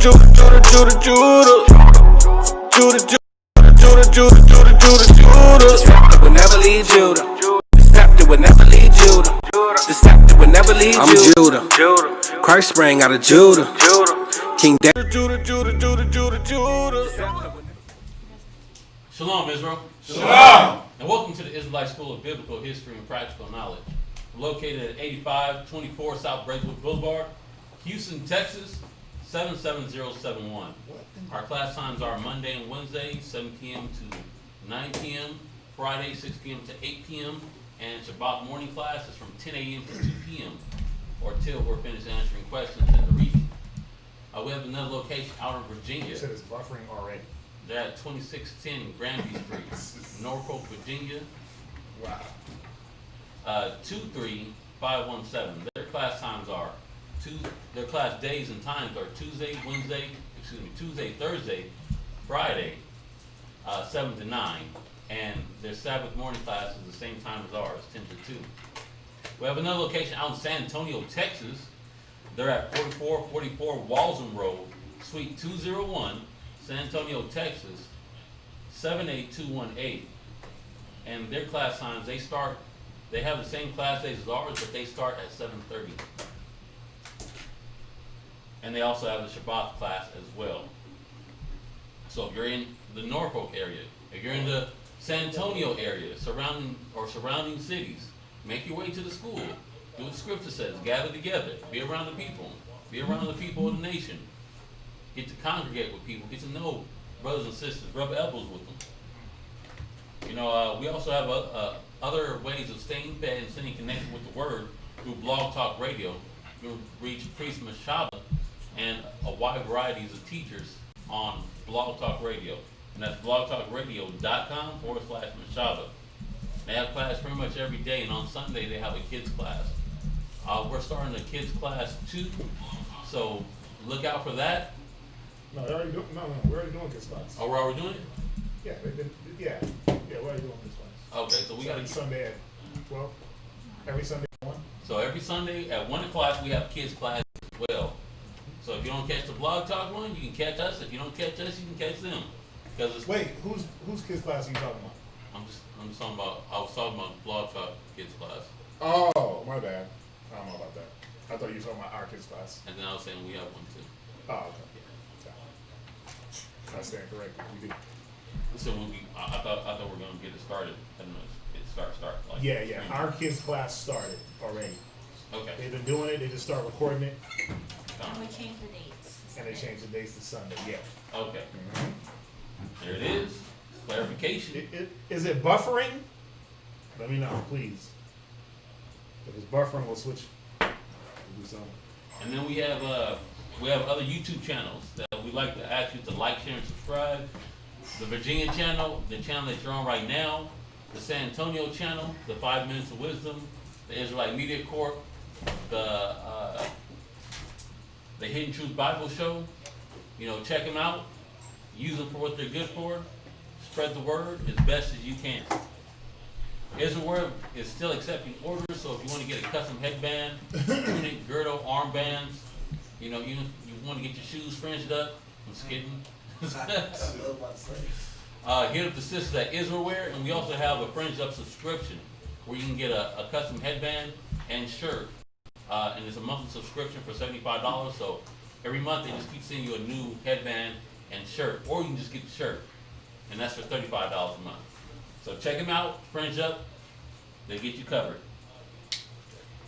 The scepter will never leave Judah. The scepter will never leave Judah. The scepter will never leave Judah. I'm Judah. Christ sprang out of Judah. King David. Shalom, Israel. Shalom. And welcome to the Israelite School of Biblical History and Practical Knowledge. We're located at 8524 South Braidwood Boulevard, Houston, Texas, 77071. Our class times are Monday and Wednesday, 7 p.m. to 9 p.m., Friday, 6 p.m. to 8 p.m., and Shabbat morning class is from 10 a.m. to 2 p.m. or till we're finished answering questions in the reading. We have another location out in Virginia. You said it's buffering already. They're at 2610 Granby Street, Norfolk, Virginia. Wow. 23517. Their class times are their class days and times are Tuesday, Thursday, Friday, 7 to 9, and their Sabbath morning class is the same time as ours, 10 to 2. We have another location out in San Antonio, Texas. They're at 4444 Walsham Road, Suite 201, San Antonio, Texas, 78218. And their class times, they have the same class days as ours, but they start at 7:30. And they also have the Shabbat class as well. So if you're in the Norfolk area, if you're in the San Antonio area, surrounding cities, make your way to the school. Do what the scripture says. Gather together. Be around the people. Be around the people of the nation. Get to congregate with people. Get to know brothers and sisters. Rub elbows with them. You know, we also have other ways of staying fed and staying connected with the Word through Blog Talk Radio. You'll reach Priest Mashaba and a wide varieties of teachers on Blog Talk Radio. And that's blogtalkradio.com/Mashaba. They have class pretty much every day, and on Sunday they have a kids class. We're starting a kids class too, so look out for that. No, we're already doing kids class. Oh, we're already doing it? Yeah, we're already doing kids class. Okay, so we got to Sunday at 12. Every Sunday at 1. So every Sunday at 1 o'clock we have kids class as well. So if you don't catch the Blog Talk one, you can catch us. If you don't catch us, you can catch them. Wait, whose kids class are you talking about? I'm just talking about. I was talking about Blog Talk kids class. Oh, my bad. I don't know about that. I thought you were talking about our kids class. And then I was saying we have one too. Oh, okay. I stand corrected. We do. So I thought we were gonna get it started. I don't know. Start. Like, Yeah. Our kids class started already. Okay. They've been doing it. They just start recording it. And we changed the dates. And they changed the dates to Sunday. Yeah. Okay. There it is. Clarification. Is it buffering? Let me know, please. If it's buffering, we'll switch. We'll do something. And then we have other YouTube channels that we'd like to ask you to like, share, and subscribe. The Virginia channel, the channel that you're on right now, the San Antonio channel, the 5 Minutes of Wisdom, the Israelite Media Corp, the Hidden Truth Bible Show. You know, check them out. Use them for what they're good for. Spread the word as best as you can. Israel is still accepting orders, so if you want to get a custom headband, tunic, girdle, armbands, you know, even if you want to get your shoes fringed up, I'm just kidding. Hit up the sisters at Israelwear, and we also have a fringed up subscription where you can get a custom headband and shirt. And it's a monthly subscription for $75, so every month they just keep sending you a new headband and shirt, or you can just get the shirt, and that's for $35 a month. So check them out, fringe up, they get you covered.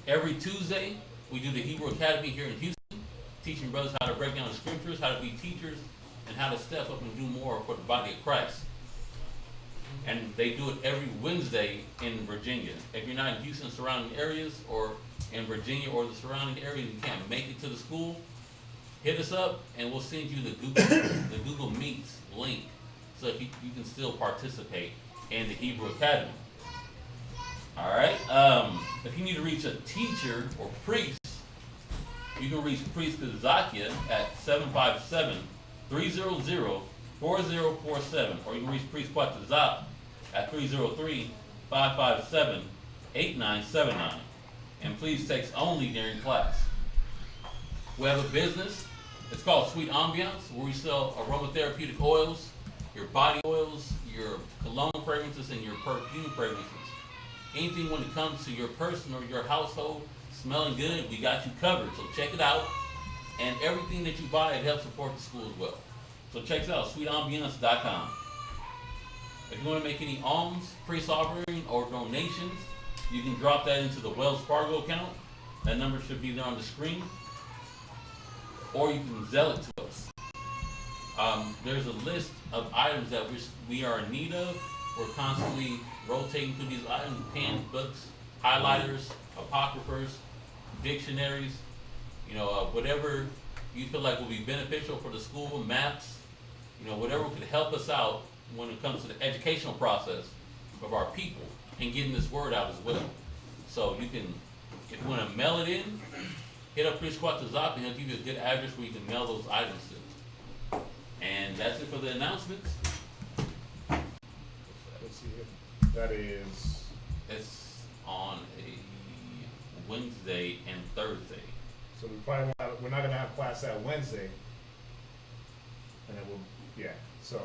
Every Tuesday, we do the Hebrew Academy here in Houston, teaching brothers how to break down the scriptures, how to be teachers, and how to step up and do more for the body of Christ. And they do it every Wednesday in Virginia. If you're not in Houston surrounding areas, or in Virginia or the surrounding areas, you can't make it to the school, hit us up and we'll send you the Google Meets link so you can still participate in the Hebrew Academy. All right. If you need to reach a teacher or priest, you can reach Priest Ezekiel at 757-300-4047, or you can reach Priest Quatazap at 303-557-8979. And please text only during class. We have a business It's called Sweet Ambiance, where we sell aromatherapeutic oils, your body oils, your cologne fragrances, and your perfume fragrances. Anything when it comes to your person or your household smelling good, we got you covered. So check it out. And everything that you buy, it helps support the school as well. So check us out, sweetambiance.com. If you want to make any alms, priest offering, or donations, you can drop that into the Wells Fargo account. That number should be there on the screen. Or you can Zelle it to us. There's a list of items that we are in need of. We're constantly rotating through these items: pens, books, highlighters, apocryphers, dictionaries, whatever you feel like will be beneficial for the school, maps, whatever could help us out when it comes to the educational process of our people and getting this word out as well. So you can, if you want to mail it in, hit up Chris Quattazop and he'll give you a good address where you can mail those items to. And that's it for the announcements. Let's see here. That is. It's on a Wednesday and Thursday. So we're not gonna have class that Wednesday, and then So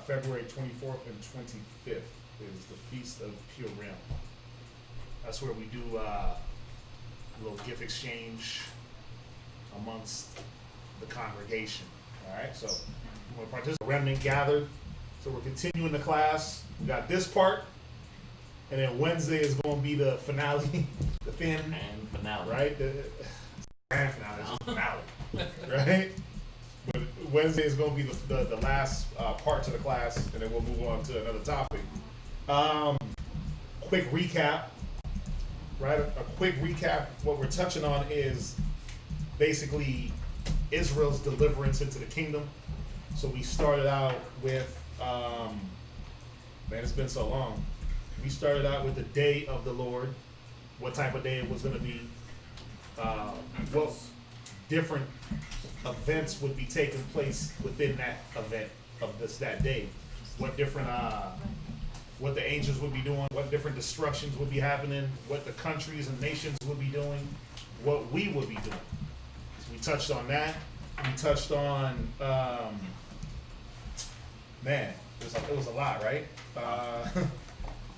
February 24th and 25th is the Feast of Pure Realm. That's where we do a little gift exchange amongst the congregation. All right, so we're participating. Remnant gathered. So we're continuing the class. We got this part, and then Wednesday is going to be the finale, the fin, And finale. right? The grand finale, it's just finale, right? But Wednesday is going to be the last part to the class, and then we'll move on to another topic. Quick recap, right? A quick recap. What we're touching on is basically Israel's deliverance into the kingdom. So we started out with, man, it's been so long. We started out with the day of the Lord, what type of day it was going to be, what different events would be taking place within that event of that day, what different, what the angels would be doing, what different destructions would be happening, what the countries and nations would be doing, what we would be doing. So we touched on that. We touched on, man, it was a lot, right?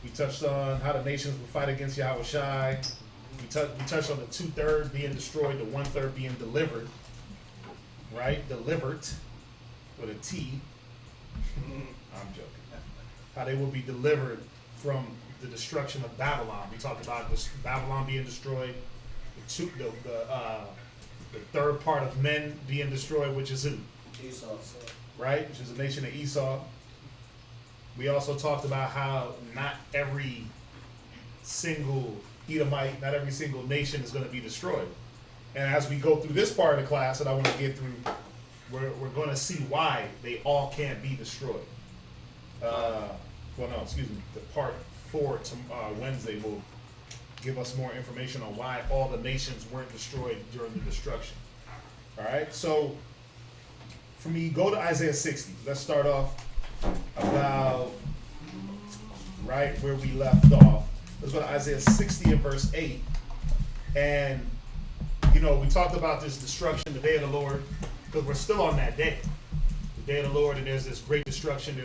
We touched on how the nations would fight against Yahweh Shai. We touched on the 2/3 being destroyed, the 1/3 being delivered, right? Delivered with a T. I'm joking. How they will be delivered from the destruction of Babylon. We talked about this, Babylon being destroyed, the third part of men being destroyed, which is who? Esau. Right? Which is the nation of Esau. We also talked about how not every single Edomite, not every single nation is going to be destroyed. And as we go through this part of the class that I want to get through, we're going to see why they all can't be destroyed. The part 4 to Wednesday will give us more information on why all the nations weren't destroyed during the destruction. All right, so for me, go to Isaiah 60. Let's start off about right where we left off. Let's go to Isaiah 60 and verse 8. And, we talked about this destruction, the day of the Lord, because we're still on that day. The day of the Lord, and there's this great destruction.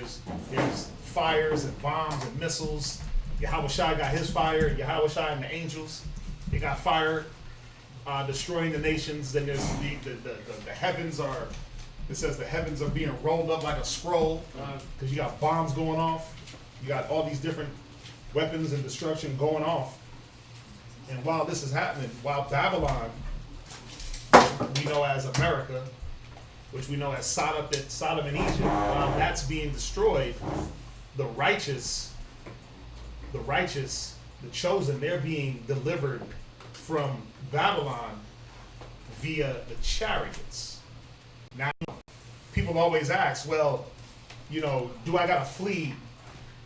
There's fires and bombs and missiles. Yahweh Shai got his fire, and Yahweh Shai and the angels, they got fire destroying the nations. Then there's the heavens are, it says the heavens are being rolled up like a scroll, because you got bombs going off. You got all these different weapons and destruction going off. And while this is happening, while Babylon, we know as America, which we know as Sodom and Egypt, while that's being destroyed, the righteous, the chosen, they're being delivered from Babylon via the chariots. Now, people always ask, well, do I gotta flee?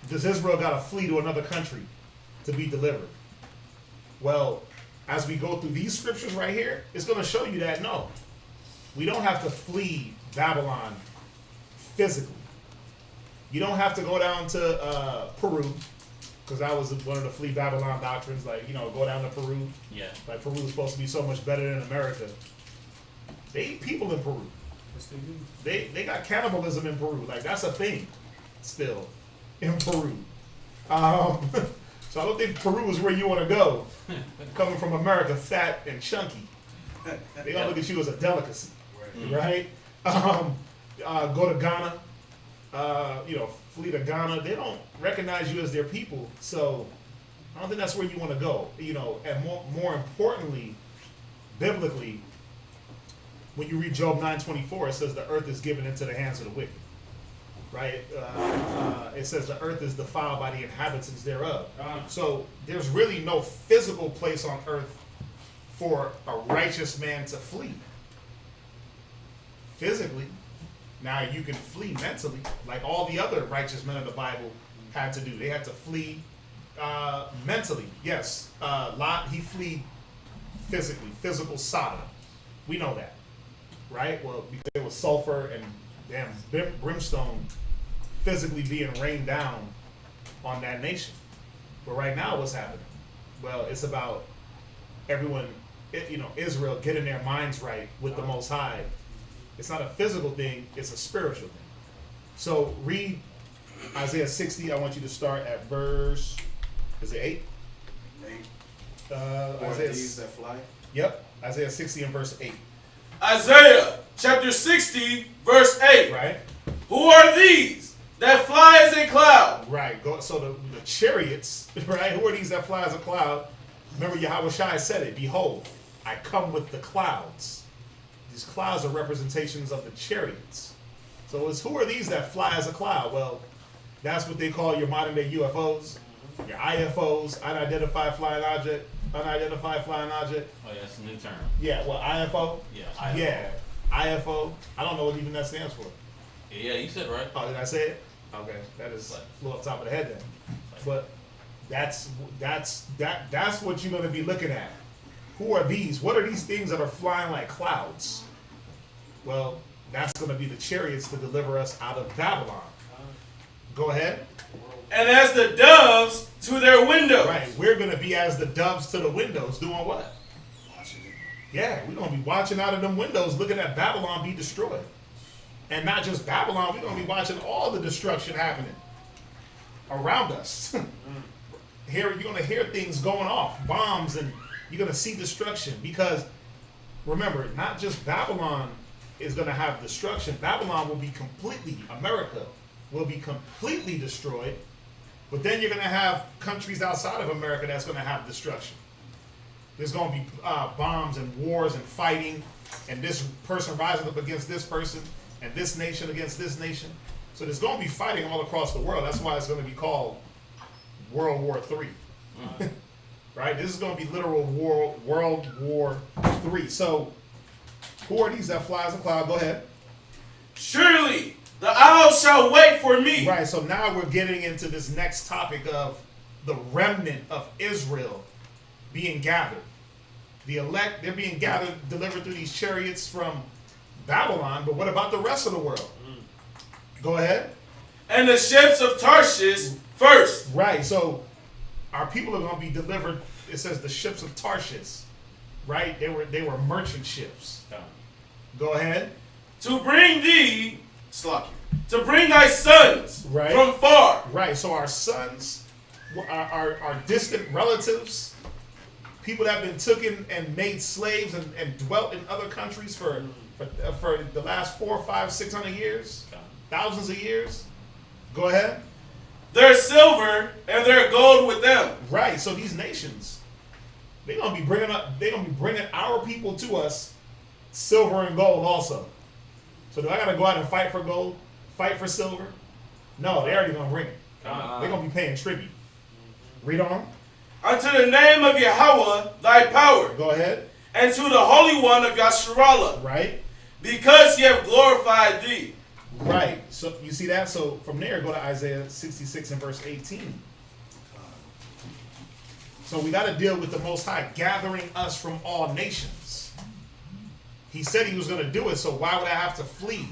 Does Israel gotta flee to another country to be delivered? Well, as we go through these scriptures right here, it's gonna show you that no, we don't have to flee Babylon physically. You don't have to go down to Peru because that was one of the flee Babylon doctrines. Like, go down to Peru. Yeah. Like, Peru is supposed to be so much better than America. They eat people in Peru. They got cannibalism in Peru. Like, that's a thing still in Peru. So I don't think Peru is where you want to go. Coming from America, fat and chunky. They don't look at you as a delicacy, right? Go to Ghana, flee to Ghana. They don't recognize you as their people. So I don't think that's where you want to go. And more importantly, biblically, when you read Job 9:24, it says the earth is given into the hands of the wicked. Right? It says the earth is defiled by the inhabitants thereof. So there's really no physical place on earth for a righteous man to flee. Physically. Now you can flee mentally, like all the other righteous men of the Bible had to do. They had to flee mentally. Yes, Lot, he fled physically, physical Sodom. We know that, right? Well, because there was sulfur and damn brimstone physically being rained down on that nation. But right now, what's happening? Well, it's about everyone, Israel getting their minds right with the Most High. It's not a physical thing, it's a spiritual thing. So read Isaiah 60. I want you to start at verse, is it 8? 8. Isaiah, these that fly? Yep, Isaiah 60 and verse 8. Isaiah chapter 60, verse 8. Right? Who are these that fly as a cloud? Right. So the chariots, right? Who are these that fly as a cloud? Remember Yahweh Shai said it, behold, I come with the clouds. These clouds are representations of the chariots. So it's who are these that fly as a cloud? Well, that's what they call your modern day UFOs, your IFOs, unidentified flying object. Oh, yeah, that's a new term. Yeah, well, IFO? Yeah, IFO. Yeah, IFO. I don't know what even that stands for. Yeah, you said it right. Oh, did I say it? Okay, that is flew off the top of the head then. But that's what you're going to be looking at. Who are these? What are these things that are flying like clouds? Well, that's going to be the chariots to deliver us out of Babylon. Go ahead. And as the doves to their windows. Right, we're going to be as the doves to the windows, doing what? Watching it. Yeah, we're going to be watching out of them windows, looking at Babylon be destroyed. And not just Babylon, we're going to be watching all the destruction happening around us. Here, you're going to hear things going off, bombs, and you're going to see destruction. Because, remember, not just Babylon is going to have destruction. Babylon will be America will be completely destroyed. But then you're going to have countries outside of America that's going to have destruction. There's going to be bombs and wars and fighting, and this person rising up against this person, and this nation against this nation. So there's going to be fighting all across the world. That's why it's going to be called World War III. Right? This is going to be literal World War III. So who are these that fly as a cloud? Go ahead. Surely the isles shall wait for me. Right, so now we're getting into this next topic of the remnant of Israel being gathered. The elect, they're being gathered, delivered through these chariots from Babylon, but what about the rest of the world? Go ahead. And the ships of Tarshish first. Right, so our people are going to be delivered. It says the ships of Tarshish, right? They were merchant ships. Go ahead. To bring thee, to bring thy sons from far. Right, so our sons, our distant relatives, people that have been taken and made slaves and dwelt in other countries for the last 400, 500, 600 years, thousands of years. Go ahead. Their silver and their gold with them. Right, so these nations, they're gonna be bringing our people to us, silver and gold also. So do I gotta go out and fight for gold, fight for silver? No, they're already gonna bring it. They're gonna be paying tribute. Read on. Unto the name of Yahweh thy power. Go ahead. And to the Holy One of Yasharallah. Right. Because he have glorified thee. Right. So you see that? So from there, go to Isaiah 66 and verse 18. So we got to deal with the Most High gathering us from all nations. He said he was going to do it, so why would I have to flee?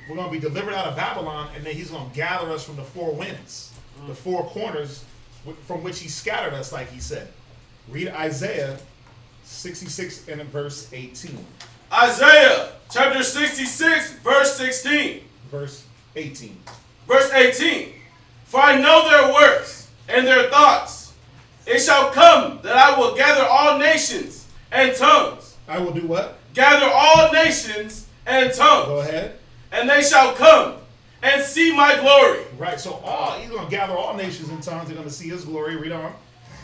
We're going to be delivered out of Babylon, and then he's going to gather us from the four winds, the four corners from which he scattered us, like he said. Read Isaiah 66 and verse 18. Isaiah chapter 66, verse 16. Verse 18. Verse 18. For I know their works and their thoughts. It shall come that I will gather all nations and tongues. I will do what? Gather all nations and tongues. Go ahead. And they shall come and see my glory. Right, so he's going to gather all nations and tongues. They're going to see his glory. Read on.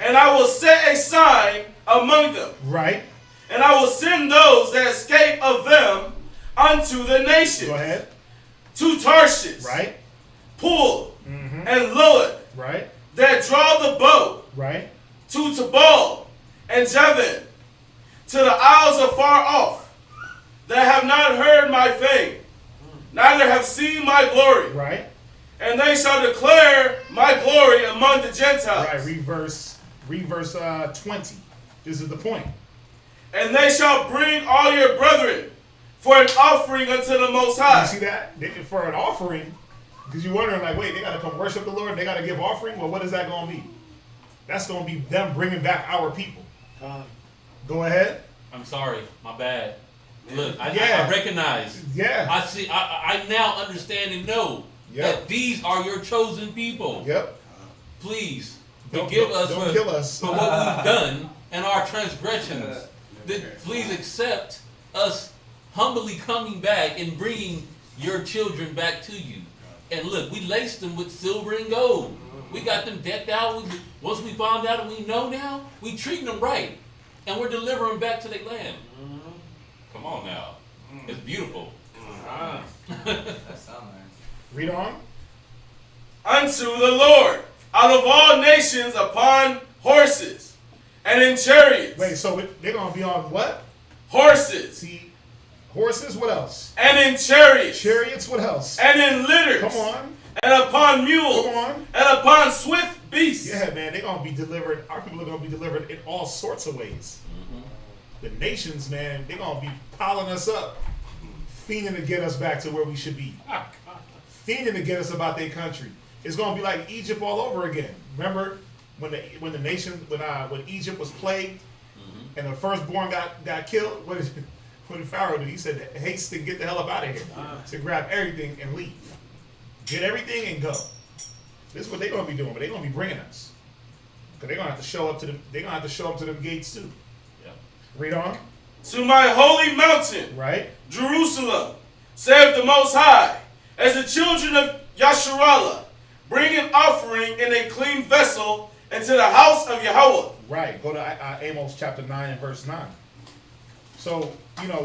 And I will set a sign among them. Right. And I will send those that escape of them unto the nations. Go ahead. To Tarshish. Right. Pul. And Lud. Right. That draw the bow. Right. To Tabal and Javan. To the isles afar off. That have not heard my fame. Neither have seen my glory. Right. And they shall declare my glory among the Gentiles. Right. Read verse 20. This is the point. And they shall bring all your brethren for an offering unto the Most High. You see that? For an offering, because you're wondering, like, wait, they got to come worship the Lord and they got to give offering? Well, what is that going to be? That's going to be them bringing back our people. Go ahead. I'm sorry, my bad. Look, I recognize. Yeah. I see. I now understand and know that these are your chosen people. Yep. Please forgive us for what we've done and our transgressions. Please accept us humbly coming back and bringing your children back to you. And look, we laced them with silver and gold. We got them decked out. Once we found out and we know now, we treating them right. And we're delivering them back to their land. Come on now. It's beautiful. That sounds nice. Read on. Unto the Lord, out of all nations upon horses and in chariots. Wait, so they're going to be on what? Horses. See, horses, what else? And in chariots. Chariots, what else? And in litters. Come on. And upon mules. Come on. And upon swift beasts. Yeah, man, they're going to be delivered. Our people are going to be delivered in all sorts of ways. The nations, man, they're going to be piling us up, fiending to get us back to where we should be. Fiending to get us about their country. It's going to be like Egypt all over again. Remember when Egypt was plagued and the firstborn got killed? What did Pharaoh do? He said, haste to get the hell up out of here. To grab everything and leave. Get everything and go. This is what they're going to be doing, but they're going to be bringing us. Because they're going to have to show up to them. They're going to have to show up to them gates too. Read on. To my holy mountain, right? Jerusalem, saith the Most High, as the children of Yasharallah bring an offering in a clean vessel into the house of Yahweh. Right. Go to Amos chapter 9 and verse 9. So,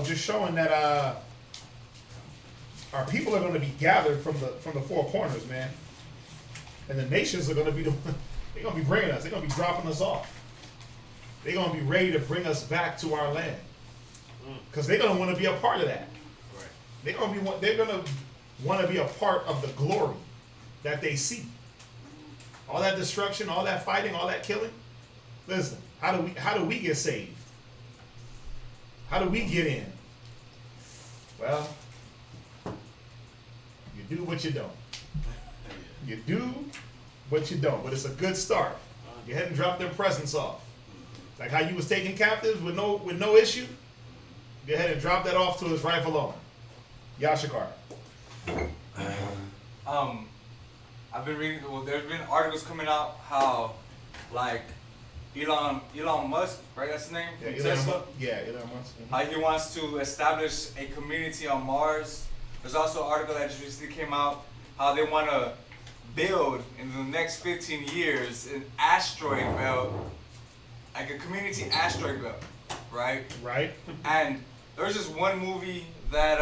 just showing that our people are going to be gathered from the four corners, man. And the nations are going to be they're going to be bringing us. They're going to be dropping us off. They're going to be ready to bring us back to our land. Because they're going to want to be a part of that. Right. They're going to want to be a part of the glory that they see. All that destruction, all that fighting, all that killing. Listen, how do we get saved? How do we get in? Well, you do what you don't. You do what you don't. But it's a good start. Go ahead and drop their presents off. Like how you was taking captives with no issue. Go ahead and drop that off to his rightful owner. Yashikar. I've been reading. Well, there's been articles coming out how, like, Elon Musk, right? That's his name. Yeah, Tesla. Elon Musk. How he wants to establish a community on Mars. There's also an article that just recently came out how they want to build in the next 15 years an asteroid belt. Like a community asteroid belt, right? Right. And there's this one movie that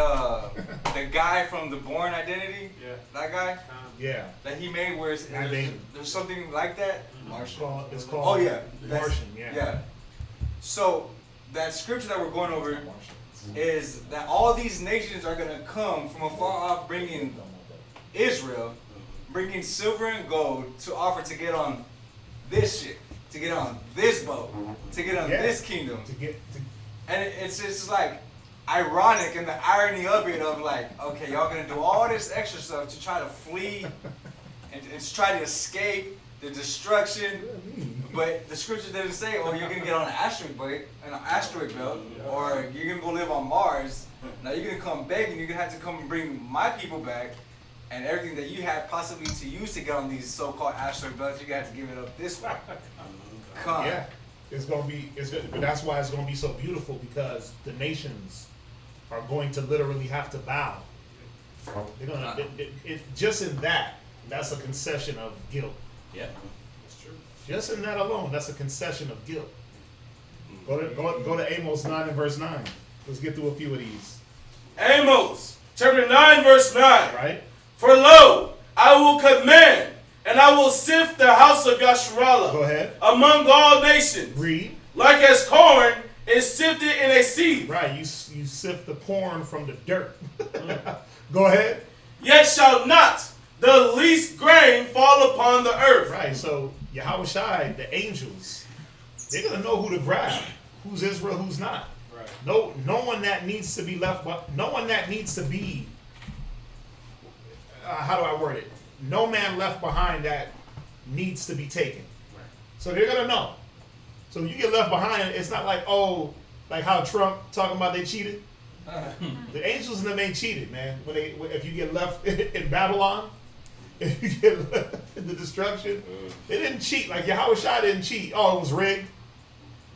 the guy from The Bourne Identity, that guy, that he made where there's something like that. Martian. It's called. Oh yeah, Martian. Yeah. So that scripture that we're going over is that all these nations are gonna come from afar off, bringing Israel, bringing silver and gold to offer to get on this shit. To get on this boat, to get on this kingdom, and it's just like ironic and the irony of it of like, okay, y'all gonna do all this extra stuff to try to flee and to try to escape the destruction. But the scripture doesn't say, oh, you're gonna get on an asteroid belt, or you're gonna go live on Mars. Now you're gonna come begging. You're gonna have to come and bring my people back, and everything that you had possibly to use to get on these so-called asteroid belts, you're gonna have to give it up this way. Come. Yeah, it's gonna be. But that's why it's gonna be so beautiful, because the nations are going to literally have to bow. They're gonna. Just in that, that's a concession of guilt. Yeah. Just in that alone, that's a concession of guilt. Go to Amos 9 and verse 9. Let's get through a few of these. Amos chapter 9 verse 9. Right? For lo, I will command, and I will sift the house of Yasharallah Go ahead. among all nations, Read. like as corn is sifted in a sieve. Right, you sift the corn from the dirt. Go ahead. Yet shall not the least grain fall upon the earth. Right, so Yahweh Shai, the angels, they're gonna know who to grab, who's Israel, who's not. Right. No one that needs to be left, no one that needs to be. How do I word it? No man left behind that needs to be taken. Right. So they're gonna know. So when you get left behind, it's not like, oh, like how Trump talking about they cheated. The angels and them ain't cheated, man. If you get left in Babylon, if you get left in the destruction, they didn't cheat. Like Yahweh Shai didn't cheat. Oh, it was rigged.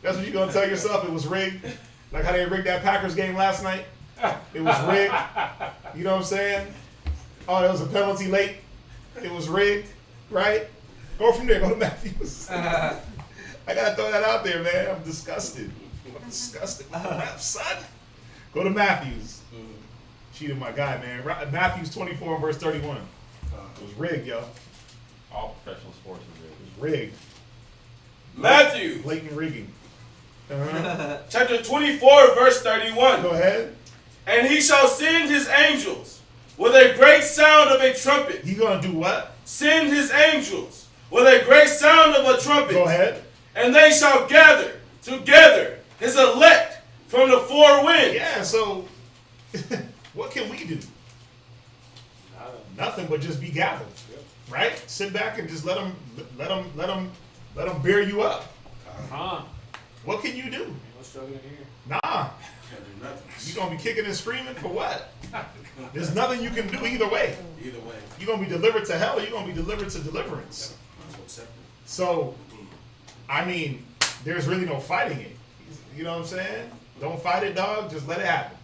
That's what you're gonna tell yourself. It was rigged. Like how they rigged that Packers game last night. It was rigged. You know what I'm saying? Oh, there was a penalty late. It was rigged, right? Go from there. Go to Matthews. I gotta throw that out there, man. I'm disgusted. I'm disgusted with the rap, son. Go to Matthews. Cheated my guy, man. Matthews 24 and verse 31. It was rigged, yo. All professional sports is It was rigged. Matthew Blatant rigging. chapter 24 verse 31. Go ahead. And he shall send his angels with a great sound of a trumpet. He gonna do what? Send his angels with a great sound of a trumpet. Go ahead. And they shall gather together his elect from the four winds. Yeah, so what can we do? Nothing but just be gathered. Right? Sit back and just let them bear you up. What can you do? No struggling here. Nah. You gonna be kicking and screaming for what? There's nothing you can do either way. Either way. You're gonna be delivered to hell or you're gonna be delivered to deliverance. So, I mean, there's really no fighting it. You know what I'm saying? Don't fight it, dog. Just let it happen.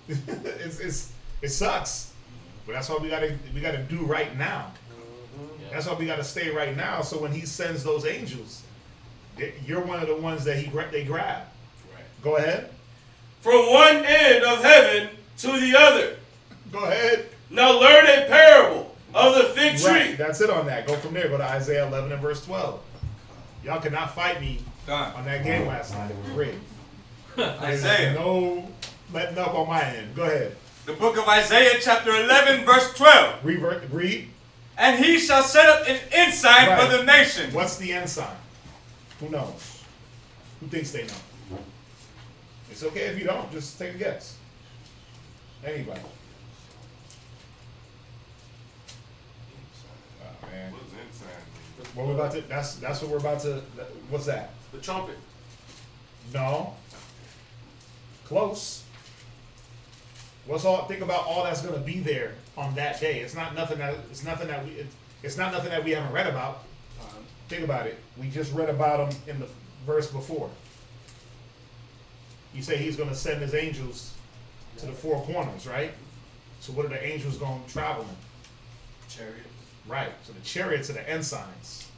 It sucks, but that's what we gotta do right now. That's why we gotta stay right now. So when he sends those angels, you're one of the ones that they grab. Right. Go ahead. From one end of heaven to the other. Go ahead. Now learn a parable of the fig tree. Right, that's it on that. Go from there. Go to Isaiah 11 and verse 12. Y'all cannot fight me on that game last night. It was rigged. Isaiah. No letting up on my end. Go ahead. The book of Isaiah, chapter 11, verse 12. Read. And he shall set up an ensign Right. for the nation. What's the ensign? Who knows? Who thinks they know? It's okay if you don't. Just take a guess. Anybody? Oh, man. What we're about to? That's what we're about to. What's that? The trumpet. No. Close. Think about all that's going to be there on that day. It's not nothing that we haven't read about. Think about it. We just read about him in the verse before. You say he's going to send his angels to the four corners, right? So what are the angels going to travel in? Chariot. Right. So the chariots are the ensigns,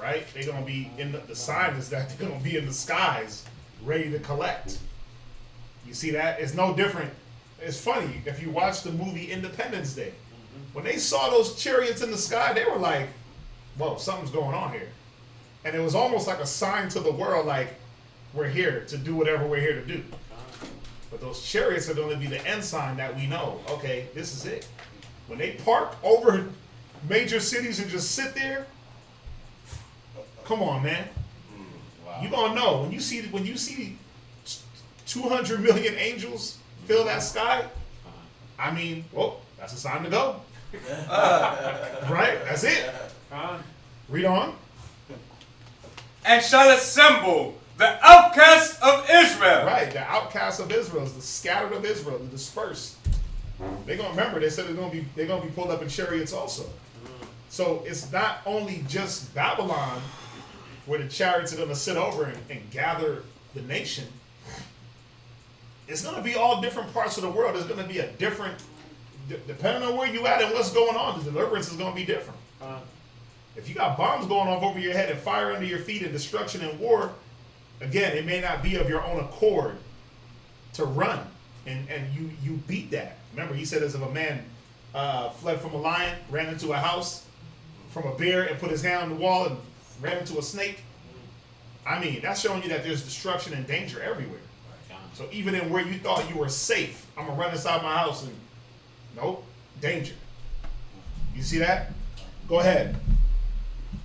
right? They're going to be in the sign is that they're going to be in the skies, ready to collect. You see that? It's no different. It's funny if you watch the movie Independence Day. When they saw those chariots in the sky, they were like, "Whoa, something's going on here," and it was almost like a sign to the world, like, "We're here to do whatever we're here to do." But those chariots are going to be the ensign that we know. Okay, this is it. When they park over major cities and just sit there, come on, man. Wow. You gonna know when you see 200 million angels fill that sky. I mean, well, that's a sign to go. Right? That's it. Read on. And shall assemble the outcasts of Israel. Right, the outcasts of Israel, the scattered of Israel, the dispersed. They're gonna remember. They said they're gonna be pulled up in chariots also. So it's not only just Babylon, where the chariots are gonna sit over and gather the nation. It's gonna be all different parts of the world. There's gonna be a different, depending on where you at and what's going on. The deliverance is gonna be different. If you got bombs going off over your head and fire under your feet and destruction and war, again, it may not be of your own accord to run, and you beat that. Remember, he said, as if a man fled from a lion, ran into a house, from a bear, and put his hand on the wall and ran into a snake. I mean, that's showing you that there's destruction and danger everywhere. So even in where you thought you were safe, I'm gonna run inside my house and nope, danger. You see that? Go ahead.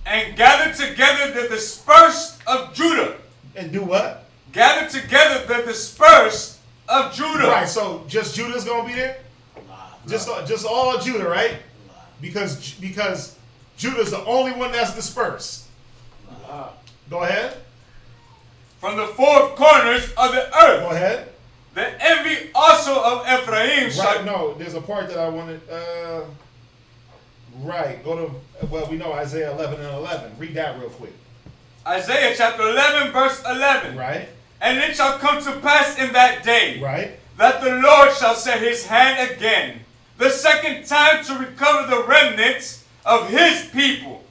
And gather together the dispersed of Judah. And do what? Gather together the dispersed of Judah. Right, so just Judah's gonna be there? Just all Judah, right? Because Judah's the only one that's dispersed. Go ahead. From the four corners of the earth. Go ahead. The envy also of Ephraim shall... Right, no, there's a part that I wanted, right, go to, well, we know Isaiah 11 and 11. Read that real quick. Isaiah chapter 11, verse 11. Right. And it shall come to pass in that day, right, that the Lord shall set his hand again, the second time, to recover the remnants of his people,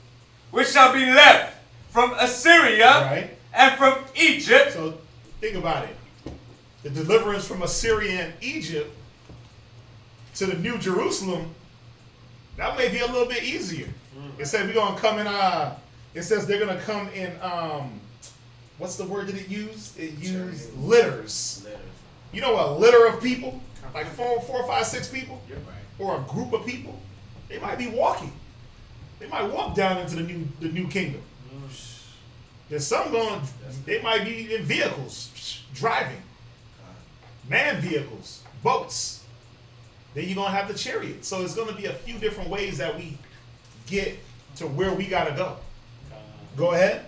which shall be left from Assyria, right, and from Egypt. So think about it. The deliverance from Assyria and Egypt to the New Jerusalem, that may be a little bit easier. It said we're gonna come in. It says they're gonna come in. What's the word that it used? It used litters. You know, a litter of people, like 4, 5, 6 people, or a group of people. They might be walking. They might walk down into the new kingdom. There's some going. They might be in vehicles, driving, man vehicles, boats. Then you're gonna have the chariot. So it's gonna be a few different ways that we get to where we gotta go. Go ahead.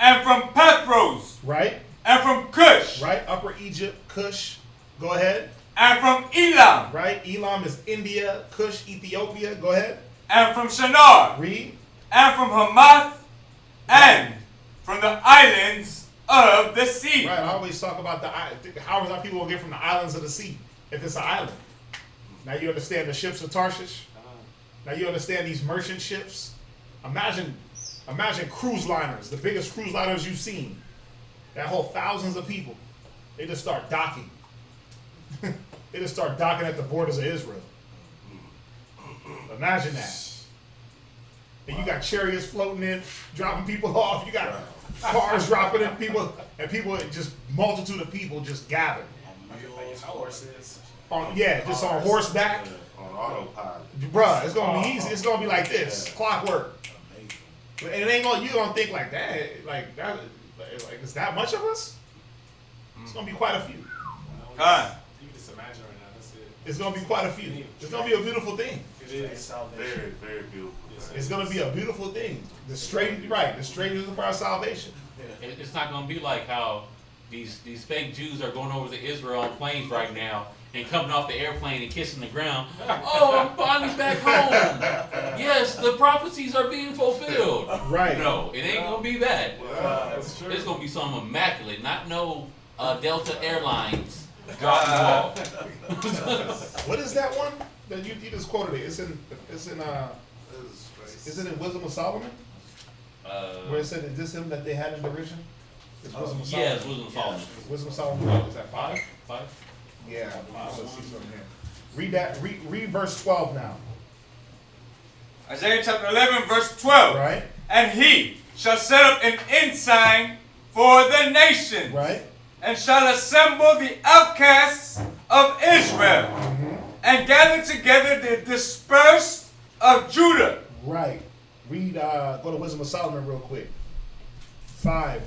And from Pathros. Right. And from Cush. Right. Upper Egypt, Cush. Go ahead. And from Elam. Right. Elam is India. Cush, Ethiopia. Go ahead. And from Shinar. Read. And from Hamath. And from the islands of the sea. Right. I always talk about how is our people gonna get from the islands of the sea if it's an island. Now you understand the ships of Tarshish. Now you understand these merchant ships. Imagine cruise liners, the biggest cruise liners you've seen. That hold thousands of people. They just start docking. They just start docking at the borders of Israel. Imagine that. And you got chariots floating in, dropping people off. You got cars dropping in, people, and people, just multitude of people just gathered. Horses. Just on horseback. On autopilot. Bruh, it's gonna be easy. It's gonna be like this, clockwork. And it ain't gonna. You gonna think like that, like is that much of us? It's gonna be quite a few. You can just imagine right now. That's it. It's gonna be quite a few. It's gonna be a beautiful thing. It is. Very, very beautiful. It's gonna be a beautiful thing. The straight is of our salvation. It's not going to be like how these fake Jews are going over to Israel on planes right now and coming off the airplane and kissing the ground. Oh, I'm finally back home. Yes, the prophecies are being fulfilled. Right. No, it ain't going to be that. That's true. It's going to be something immaculate, not no Delta Airlines dropping off. What is that one that you just quoted? Is it in Wisdom of Solomon? Where it said, is this him that they had in derision? It's Wisdom of Solomon. Yeah, it's Wisdom of Solomon. Wisdom of Solomon, is that 5? 5? Yeah, let's see something here. Read that. Read verse 12 now. Isaiah chapter 11, verse 12. Right. And he shall set up an ensign for the nation. Right. And shall assemble the outcasts of Israel. And gather together the dispersed of Judah. Right. Read, go to Wisdom of Solomon real quick. 5.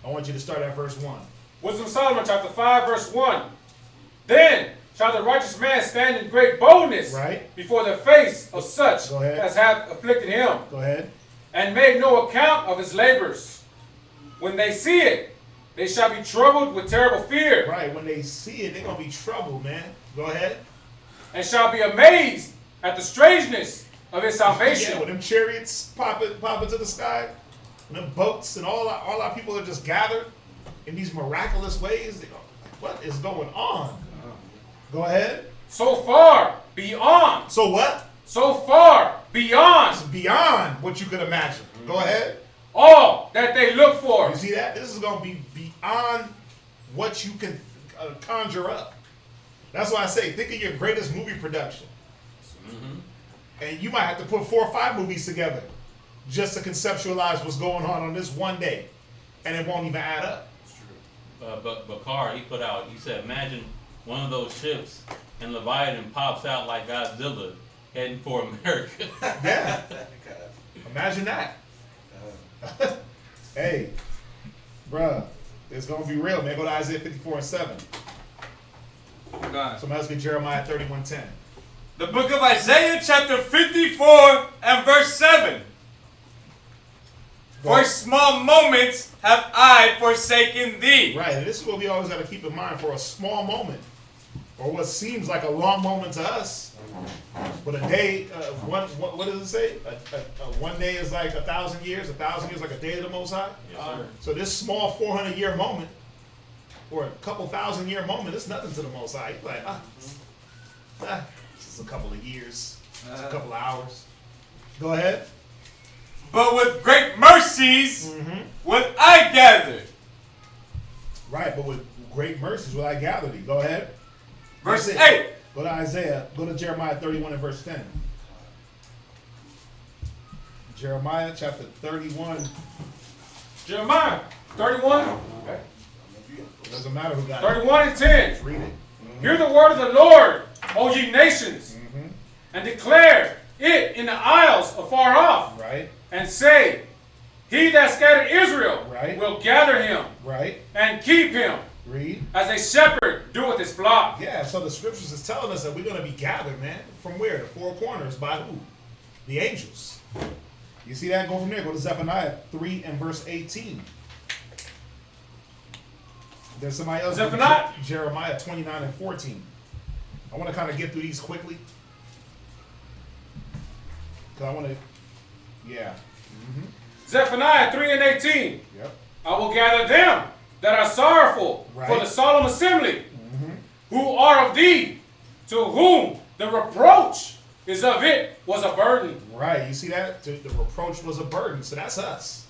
I want you to start at verse 1. Wisdom of Solomon, chapter 5, verse 1. Then shall the righteous man stand in great boldness Right. before the face of such Go ahead. as have afflicted him, Go ahead. and made no account of his labors. When they see it, they shall be troubled with terrible fear, Right. When they see it, they're going to be troubled, man. Go ahead. and shall be amazed at the strangeness of his Yeah, salvation. when them chariots pop into the sky, and them boats and all our people are just gathered in these miraculous ways, they go, what is going on? Go ahead. So far beyond, So what? so far beyond It's beyond what you could imagine. Go ahead. all that they look for. You see that? This is going to be beyond what you can conjure up. That's why I say, think of your greatest movie production. And you might have to put 4 or 5 movies together just to conceptualize what's going on this one day. And it won't even add up. But Carr, he put out, he said, imagine one of those ships and Leviathan pops out like Godzilla heading for America. Yeah. Imagine that. Hey, bruh, it's going to be real, man. Go to Isaiah 54:7. God. Somebody else get Jeremiah 31:10. The book of Isaiah, chapter 54 and verse 7. For small moments have I forsaken thee. Right, and this is what we always got to keep in mind. For a small moment, or what seems like a long moment to us, but a day, what does it say? One day is like 1,000 years. 1,000 years like a day of the Most High. Yes, sir. So this small 400-year moment, or a couple 1,000-year moment, it's nothing to the Most High. He's like, this is a couple of years, it's a couple of hours. Go ahead. But with great mercies would I gather. Right, but with great mercies will I gather thee. Go ahead. Verse That's it. 8. Go to Isaiah. Go to Jeremiah 31 and verse 10. Jeremiah chapter 31. Jeremiah 31, Okay. It doesn't matter who got 31 and 10. it. Read it. Hear the word of the Lord, O ye nations, and declare it in the isles afar off, Right, and say, he that scattered Israel Right. will gather him right. and keep him, Read. as a shepherd doeth his flock. Yeah, so the scriptures is telling us that we're going to be gathered, man. From where? The 4 corners. By who? The angels. You see that? Go from there. Go to Zephaniah 3 and verse 18. There's somebody else. Zephaniah? Jeremiah 29 and 14. I want to kind of get through these quickly. Because I want to, yeah. Zephaniah 3 and 18. Yep. I will gather them that are sorrowful for Right. the solemn assembly, who are of thee, to whom the reproach is of it was a burden. Right. You see that? The reproach was a burden. So that's us.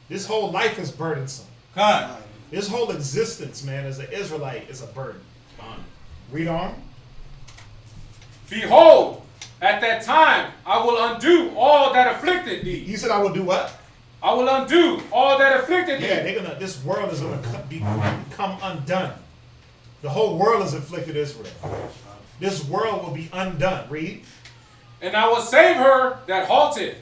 This whole life is burdensome. God. This whole existence, man, as an Israelite is a burden. Read on. Behold, at that time I will undo all that afflicted thee. You said I will do what? I will undo all that afflicted Yeah, thee. this world is gonna become undone. The whole world has afflicted Israel. This world will be undone. Read. And I will save her that halted,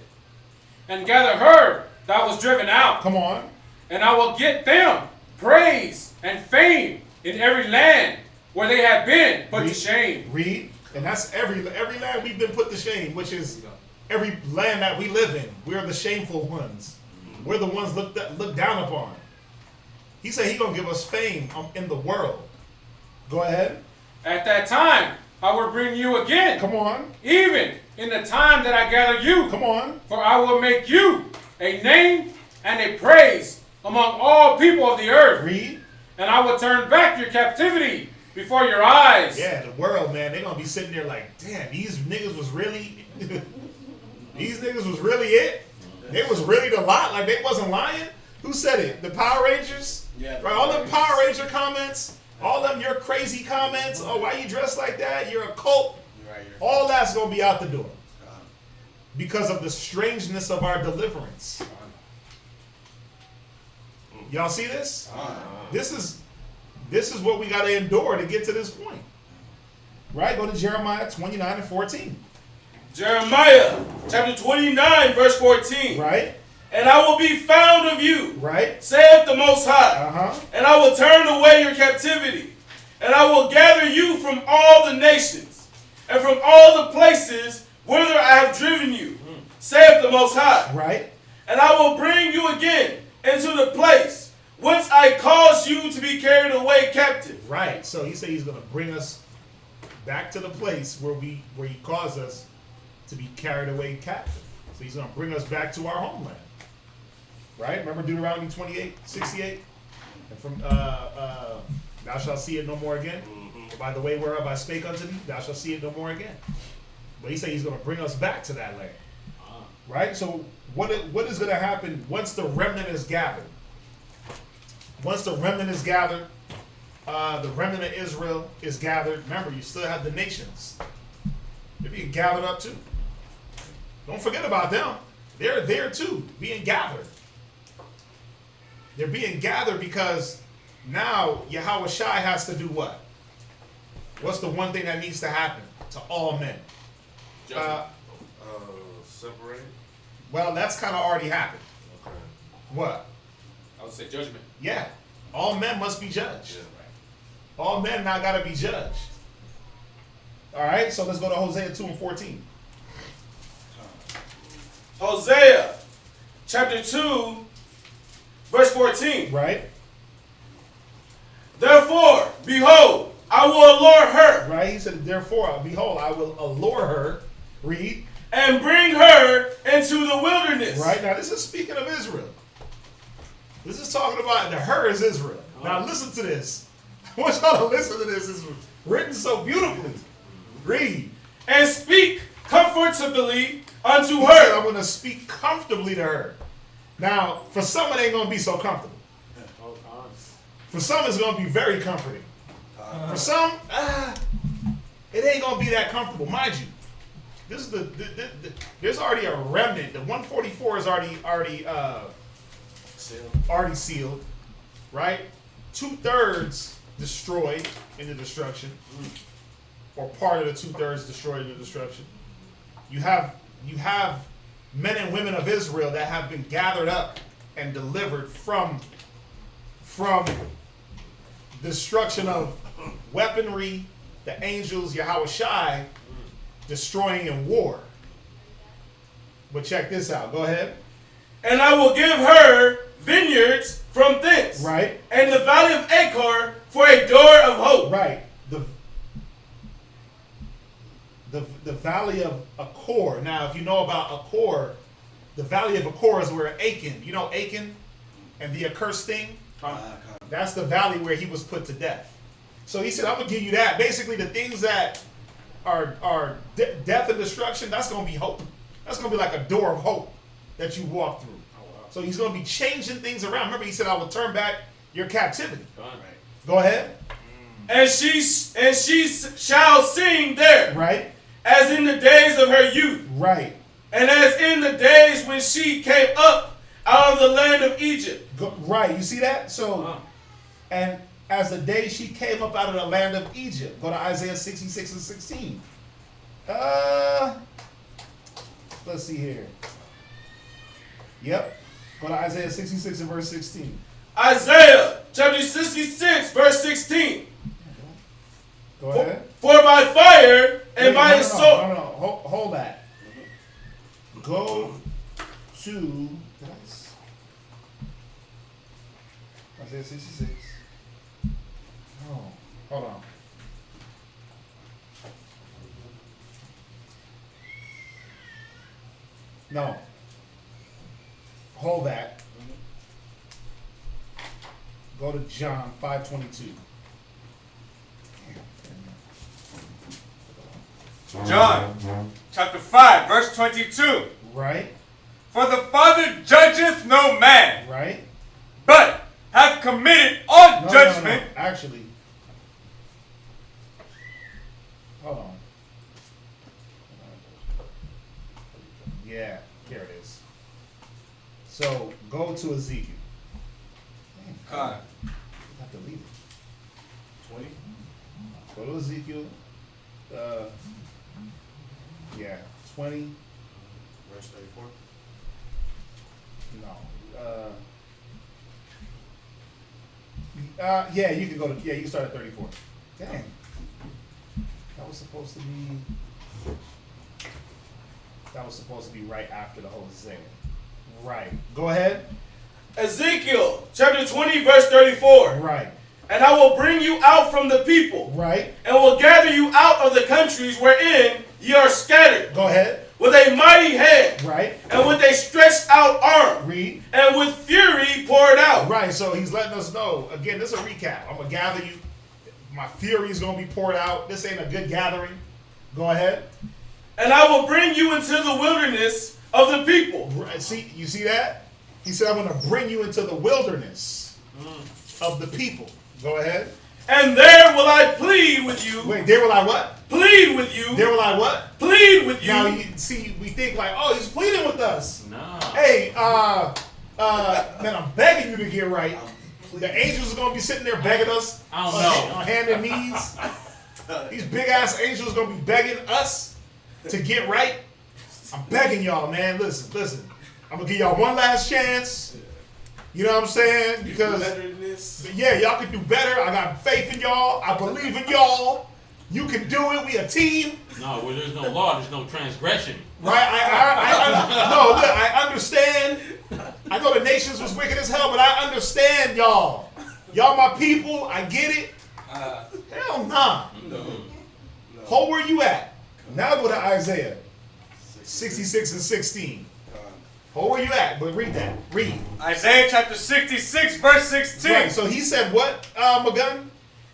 and gather her that was driven out. Come on. And I will get them praise and fame in every land where they have been put to shame. Read. And that's every land we've been put to shame, which is every land that we live in. We're the shameful ones. We're the ones looked down upon. He said he's going to give us fame in the world. Go ahead. At that time I will bring you again. Come on. Even in the time that I gather you. Come on. For I will make you a name and a praise among all people of the earth. Read. And I will turn back your captivity before your eyes. Yeah, the world, man, they're going to be sitting there like, damn, these niggas was really, these niggas was really it? They was really the lot? Like they wasn't lying? Who said it? The Power Rangers? Yeah. Right, all them Power Ranger comments, all them your crazy comments, oh, why you dressed like that? You're a cult. All that's going to be out the door because of the strangeness of our deliverance. Y'all see this? This is what we got to endure to get to this point. Right? Go to Jeremiah 29 and 14. Jeremiah chapter 29 verse 14. Right? And I will be found of you, Right? saith the Most High, Uh-huh. and I will turn away your captivity, And I will gather you from all the nations, and from all the places whither I have driven you, saith the Most High. Right. And I will bring you again into the place whence I caused you to be carried away captive. Right. So he said he's going to bring us back to the place where he caused us to be carried away captive. So he's going to bring us back to our homeland. Right? Remember Deuteronomy 28:68? And from thou shalt see it no more again. By the way whereof I spake unto thee, thou shalt see it no more again. But he said he's going to bring us back to that land. Right? So what is going to happen once the remnant is gathered? Once the remnant is gathered, the remnant of Israel is gathered. Remember, you still have the nations. They're being gathered up too. Don't forget about them. They're there too, being gathered. They're being gathered because now Yahweh Shai has to do what? What's the one thing that needs to happen to all men? Separate. Well, that's kind of already happened. Okay. What? I would say judgment. Yeah. All men must be judged. Yeah. All men now got to be judged. All right, so let's go to Hosea 2:14. Hosea chapter 2, verse 14. Right? Therefore, behold, I will allure her. Right? He said, therefore, behold, I will allure her. Read. And bring her into the wilderness. Right? Now, this is speaking of Israel. This is talking about the her is Israel. Now, listen to this. I want y'all to listen to this. It's written so beautifully. Read. And speak comfortably unto He said, her. I'm going to speak comfortably to her. Now, for some, it ain't going to be so comfortable. For some, it's going to be very comforting. For some, it ain't going to be that comfortable. Mind you, this is there's already a remnant. The 144 is already sealed, right? 2/3 destroyed in the destruction, or part of the 2/3 destroyed in the destruction. You have men and women of Israel that have been gathered up and delivered from destruction of weaponry, the angels, Yahweh Shai, destroying in war. But check this out. Go ahead. And I will give her vineyards from thence. Right. And the valley of Achor for a door of hope. Right. The valley of Achor. Now, if you know about Achor, the valley of Achor is where Achan, you know Achan and the accursed thing? That's the valley where he was put to death. So he said, I'm going to give you that. Basically, the things that are death and destruction, that's going to be hope. That's going to be like a door of hope that you walk through. So he's going to be changing things around. Remember, he said, I will turn back your captivity. Go ahead. And she shall sing there. Right. As in the days of her youth. Right. And as in the days when she came up out of the land of Egypt. Right. You see that? So, and as the day she came up out of the land of Egypt. Go to Isaiah 66:16. Let's see here. Yep. Go to Isaiah 66 and verse 16. Isaiah chapter 66 verse 16. Go ahead. For by fire and by his sword. No. Hold that. Go to Isaiah 66. Oh, hold on. No. Hold that. Go to John 5:22. John chapter 5, verse 22. Right. For the Father judgeth no man, Right. but hath committed all No, judgment. no. Actually, hold on. Yeah, here it is. So go to Ezekiel. Huh. I have to leave it. 20. Go to Ezekiel. Yeah, 20. Verse 34. No. Yeah, you can go to. Yeah, you can start at 34. Dang. That was supposed to be right after the Hosea. Right. Go ahead. Ezekiel chapter 20, verse 34. Right. And I will bring you out from the people, Right. and will gather you out of the countries wherein ye are scattered, Go ahead. with a mighty hand, Right. and with a stretched out arm, Read. and with fury poured out. Right. So he's letting us know. Again, this is a recap. I'm going to gather you. My fury is going to be poured out. This ain't a good gathering. Go ahead. And I will bring you into the wilderness of the people. Right. See, you see that? He said, I'm going to bring you into the wilderness of the people. Go ahead. And there will I plead with you. Wait, there will I what? Plead with you. There will I what? Plead with you. Now, you see, we think like, oh, he's pleading with us. No. Hey, man, I'm begging you to get right. The angels are going to be sitting there begging us I don't know. on hand and knees. These big-ass angels are going to be begging us to get right. I'm begging y'all, man. Listen. I'm going to give y'all one last chance. You know what I'm saying? Because, better than this. yeah, y'all can do better. I got faith in y'all. I believe in y'all. You can do it. We a team. No, where there's no law, there's no transgression. Right? No, look, I understand. I know the nations was wicked as hell, but I understand y'all. Y'all my people. I get it. Hell nah. Hold where you at. Now go to Isaiah 66 and 16. Hold where you at, but read that. Read. Isaiah chapter 66, verse 16. Right, so he said what, McGunn?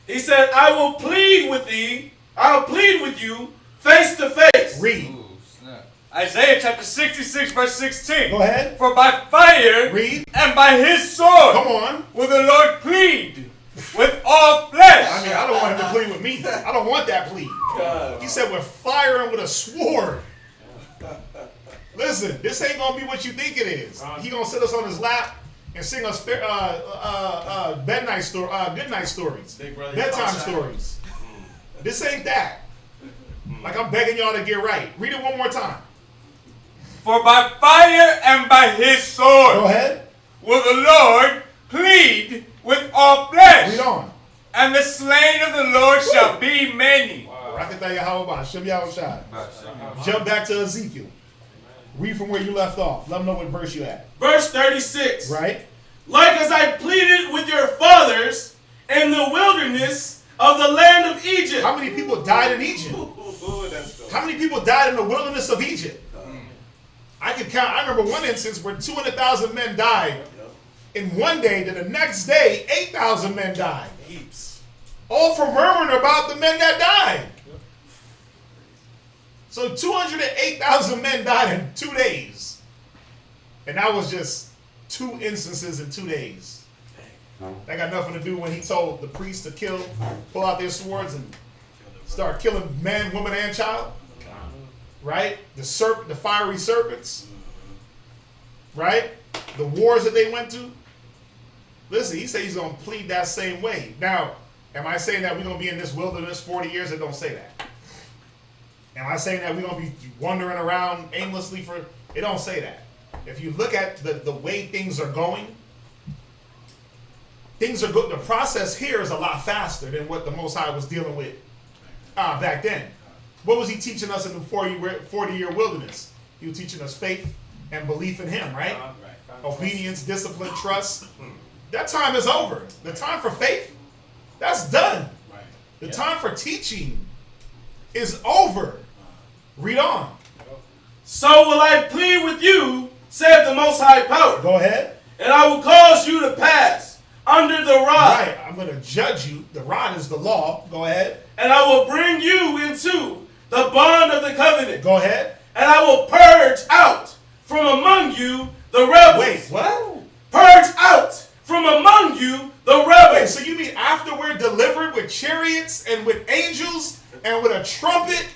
He said, I will plead with thee. I will plead with you face to face. Read. Ooh, snap. Isaiah chapter 66, verse 16. Go ahead. For by fire Read. and by his sword Come on. will the Lord plead with all flesh. I mean, I don't want him to plead with me. I don't want that plea. He said with fire and with a sword. Listen, this ain't gonna be what you think it is. He gonna sit us on his lap and sing us good night stories, bedtime stories. This ain't that. Like I'm begging y'all to get right. Read it one more time. For by fire and by his sword Go ahead. will the Lord plead with all flesh. Read on. And the slain of the Lord shall be many. Jump back to Ezekiel. Read from where you left off. Let them know what verse you at. Verse 36. Right? Like as I pleaded with your fathers in the wilderness of the land of Egypt. How many people died in Egypt? How many people died in the wilderness of Egypt? I can count. I remember one instance where 200,000 men died in one day. Then the next day, 8,000 men died. Heaps. All for murmuring about the men that died. So 208,000 men died in 2 days. And that was just 2 instances in 2 days. That got nothing to do when he told the priests to pull out their swords and start killing man, woman, and child. Right? The fiery serpents. Right? The wars that they went to. Listen, he said he's going to plead that same way. Now, am I saying that we're going to be in this wilderness 40 years? It don't say that. Am I saying that we're going to be wandering around aimlessly for... It don't say that. If you look at the way things are going, things are good. The process here is a lot faster than what the Most High was dealing with back then. What was he teaching us in the 40-year wilderness? He was teaching us faith and belief in him, right? Obedience, discipline, trust. That time is over. The time for faith, that's done. The time for teaching is over. Read on. So will I plead with you, saith the Most High Power. Go ahead. And I will cause you to pass under the rod. Right. I'm going to judge you. The rod is the law. Go ahead. And I will bring you into the bond of the covenant. Go ahead. And I will purge out from among you the rebels. Wait, what? Purge out from among you the rebels. Wait, so you mean after we're delivered with chariots and with angels and with a trumpet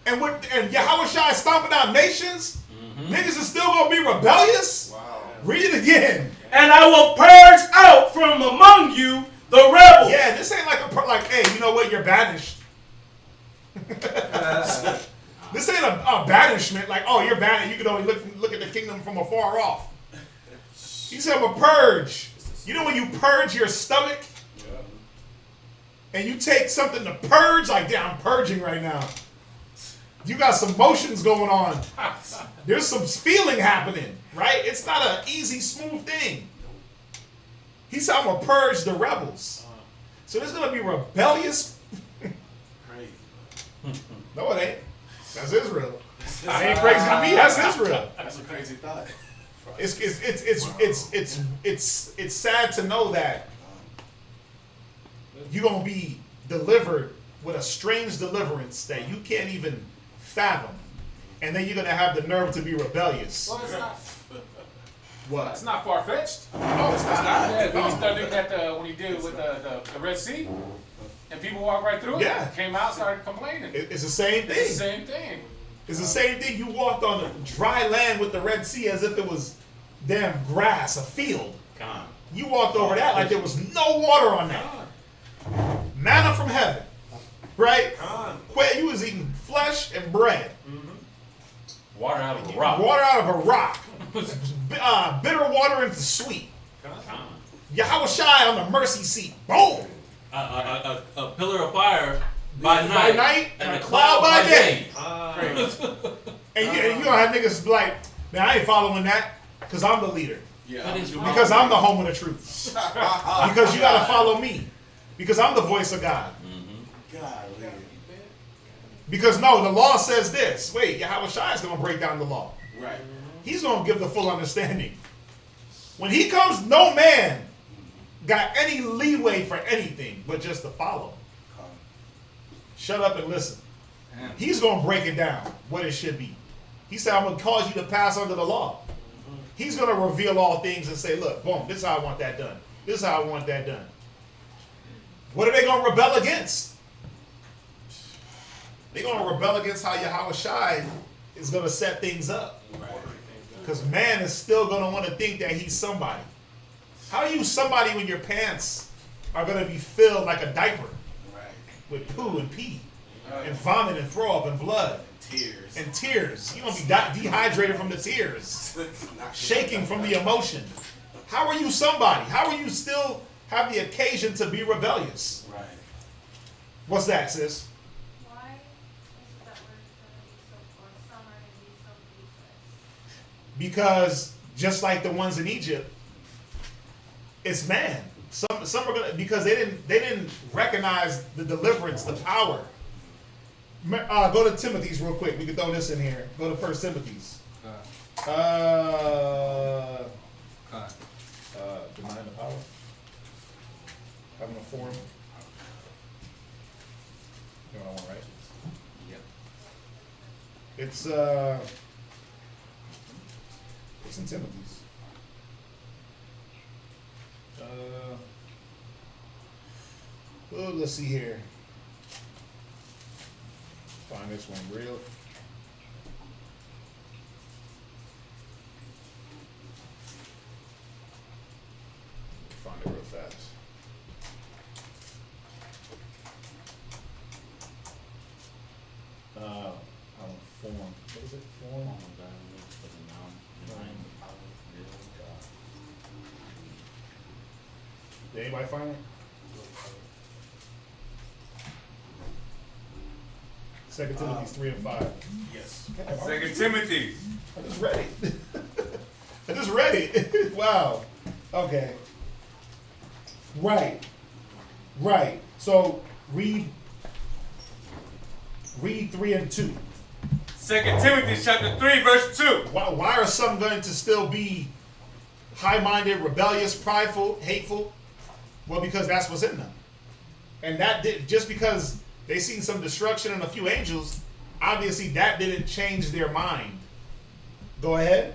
and Yahushua stomping out nations, niggas is still going to be rebellious? Wow. Read it again. And I will purge out from among you the rebels. Yeah, this ain't like hey, you know what? You're banished. This ain't a banishment. Like, oh, you're banished. You can only look at the kingdom from afar off. He said, I'm a purge. You know when you purge your stomach? and you take something to purge, like, yeah, I'm purging right now. You got some motions going on. There's some feeling happening, right? It's not an easy, smooth thing. He said, I'm going to purge the rebels. So there's going to be rebellious. Crazy. No, it ain't. That's Israel. It ain't crazy to me. That's Israel. That's a crazy thought. It's sad to know that you're going to be delivered with a strange deliverance that you can't even fathom. And then you're going to have the nerve to be rebellious. Well, it's not. What? It's not far fetched. No, it's not. Yeah, when he started that when he did with the Red Sea, and people walked right through it. Yeah. Came out, started complaining. It's the same thing. It's the same thing. It's the same thing. You walked on the dry land with the Red Sea as if it was damn grass, a field. Con. You walked over that like there was no water on that. Manna from heaven, right? Where you was eating flesh and bread. Water out of a rock. Water out of a rock. Bitter water into sweet. Con. Yahweh Shai on the mercy seat. Boom. A pillar of fire by night, and a cloud by day. And you Uh-huh. don't have niggas be like, man, I ain't following that because I'm the leader. Yeah. Because I'm the home of the truth. Because you got to follow me. Because I'm the voice of God. God, Because no, the law says this. Wait, Yahweh Shai is going to break down the law. right. He's going to give the full understanding. When he comes, no man got any leeway for anything but just to follow. Shut up and listen. He's going to break it down, what it should be. He said, I'm going to cause you to pass under the law. He's going to reveal all things and say, look, boom, this is how I want that done. This is how I want that done. What are they going to rebel against? They're going to rebel against how Yahweh Shai is going to set things up. Because man is still going to want to think that he's somebody. How are you somebody when your pants are going to be filled like a diaper with poo and pee and vomit and throw up and blood Tears. and tears? You're going to be dehydrated from the tears, shaking from the emotion. How are you somebody? How are you still have the occasion to be rebellious? Right. What's that, sis? Why is that word going to be so, or some are going to be so useless? Because just like the ones in Egypt, it's man. Some are gonna, because they didn't recognize the deliverance, the power. Go to Timothy's real quick. We can throw this in here. Go to 1 Timothy's. Denying the power. Having a form. You know what I want, right? Yep. It's in Timothy's. Let's see here. Find this one real. Find it real fast. Form. What is it? Form. Did anybody find it? 2 Timothy 3 and 5. Yes. Second Timothy. I just read it. I just read it. Wow. Okay. Right. So read 3 and 2. Second Timothy chapter 3, verse 2. Why are some going to still be high-minded, rebellious, prideful, hateful? Well, because that's what's in them. And that did, just because they seen some destruction and a few angels, obviously that didn't change their mind. Go ahead.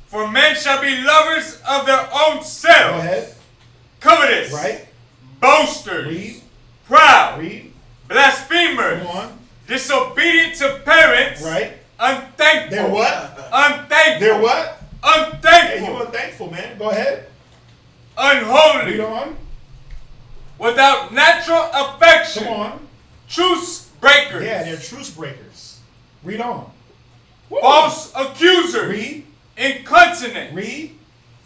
For men shall be lovers of their own Go selves. ahead. Covetous. Right. Boasters. Read. Proud. Read. Blasphemers. Come on. Disobedient to parents. Right. Unthankful. They're what? Unthankful. They're what? Unthankful. Hey, you unthankful, man. Go ahead. Unholy. Read on. Without natural affection. Come on. Truce breakers. Yeah, they're truce breakers. Read on. Woo. False accusers. Read. Incontinent. Read.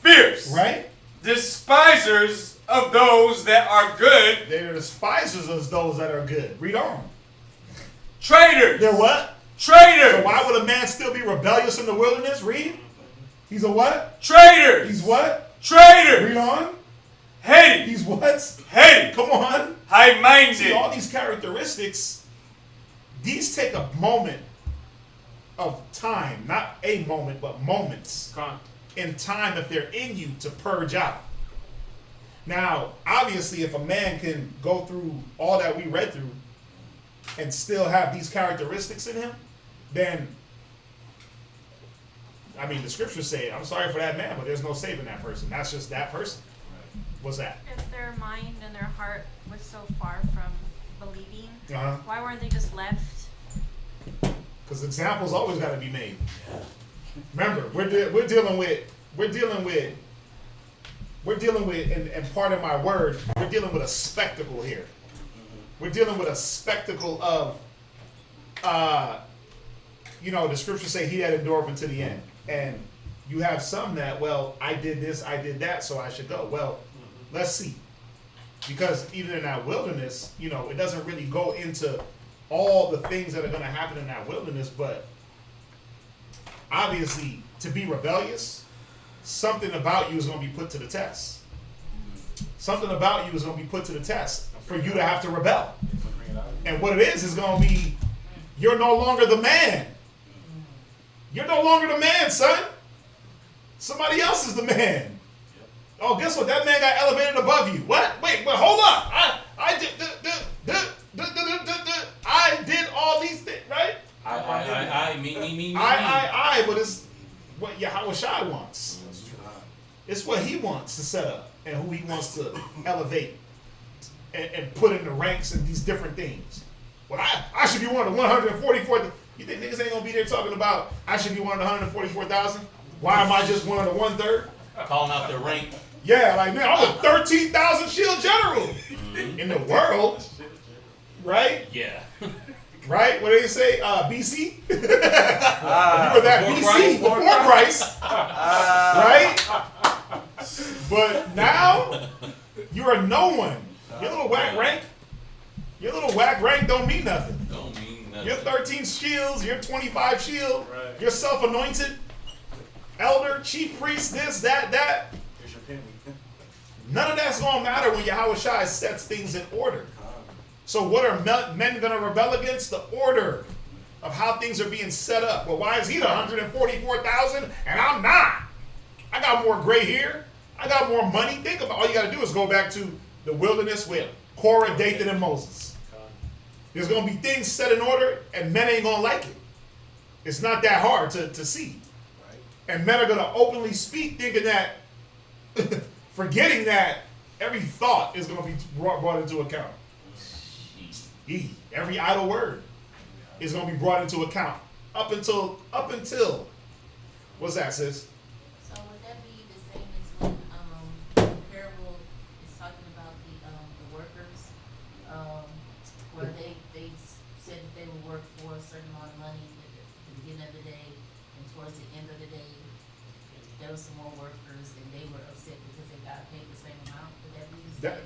Fierce. Right. Despisers of those that are good. They are despisers of those that are good. Read on. Traitors. They're what? Traitors. So why would a man still be rebellious in the wilderness? Read. He's a what? Traitors. He's what? Traitors. Read on. Hating. He's what? Hating. Come on. See, High-minded. all these characteristics, these take a moment of time, not a moment, but moments in time if they're in you to purge out. Now, obviously, if a man can go through all that we read through and still have these characteristics in him, then, I mean, the scriptures say, I'm sorry for that man, but there's no saving that person. That's just that person. What's that? If their mind and their heart was so far from believing, Uh-huh. why weren't they just left? Because examples always got to be made. Remember, we're dealing with, and part of my word, we're dealing with a spectacle here. We're dealing with a spectacle of, the scriptures say he that endureth unto the end. And you have some that, well, I did this, I did that, so I should go. Well, let's see. Because even in that wilderness, it doesn't really go into all the things that are going to happen in that wilderness, but obviously, to be rebellious, something about you is going to be put to the test. Something about you is going to be put to the test for you to have to rebel. And what it is going to be, you're no longer the man. You're no longer the man, son. Somebody else is the man. Oh, guess what? That man got elevated above you. What? Wait, but hold up. I did all these things, right? Me. But it's what Yahweh Shai wants. It's what he wants to set up and who he wants to elevate and put in the ranks and these different things. Well, I should be one of the 144. You think niggas ain't gonna be there talking about I should be one of the 144,000? Why am I just one of the 1/3? Calling out their rank. Yeah, like, man, I'm a 13,000 shield general in the world, right? Yeah. Right? What do they say? BC? You were that BC before Christ, right? But now you're a no one. Your little whack rank don't mean nothing. You're 13 shields. You're 25 shield. Right. You're self-anointed, elder, chief priest, this, that. Here's your penny. None of that's gonna matter when Yahweh Shai sets things in order. So what are men going to rebel against? The order of how things are being set up. Well, why is he the 144,000 and I'm not? I got more gray hair. I got more money. Think about all you got to do is go back to the wilderness with Korah, Dathan, and Moses. There's going to be things set in order and men ain't going to like it. It's not that hard to see. And men are going to openly speak thinking that, forgetting that every thought is going to be brought into account. Every idle word is going to be brought into account up until what's that, sis? So would that be the same as when the parable is talking about the workers, where they said that they would work for a certain amount of money at the beginning of the day, and towards the end of the day there was some more workers and they were upset because they got paid the same amount? Would that be the same?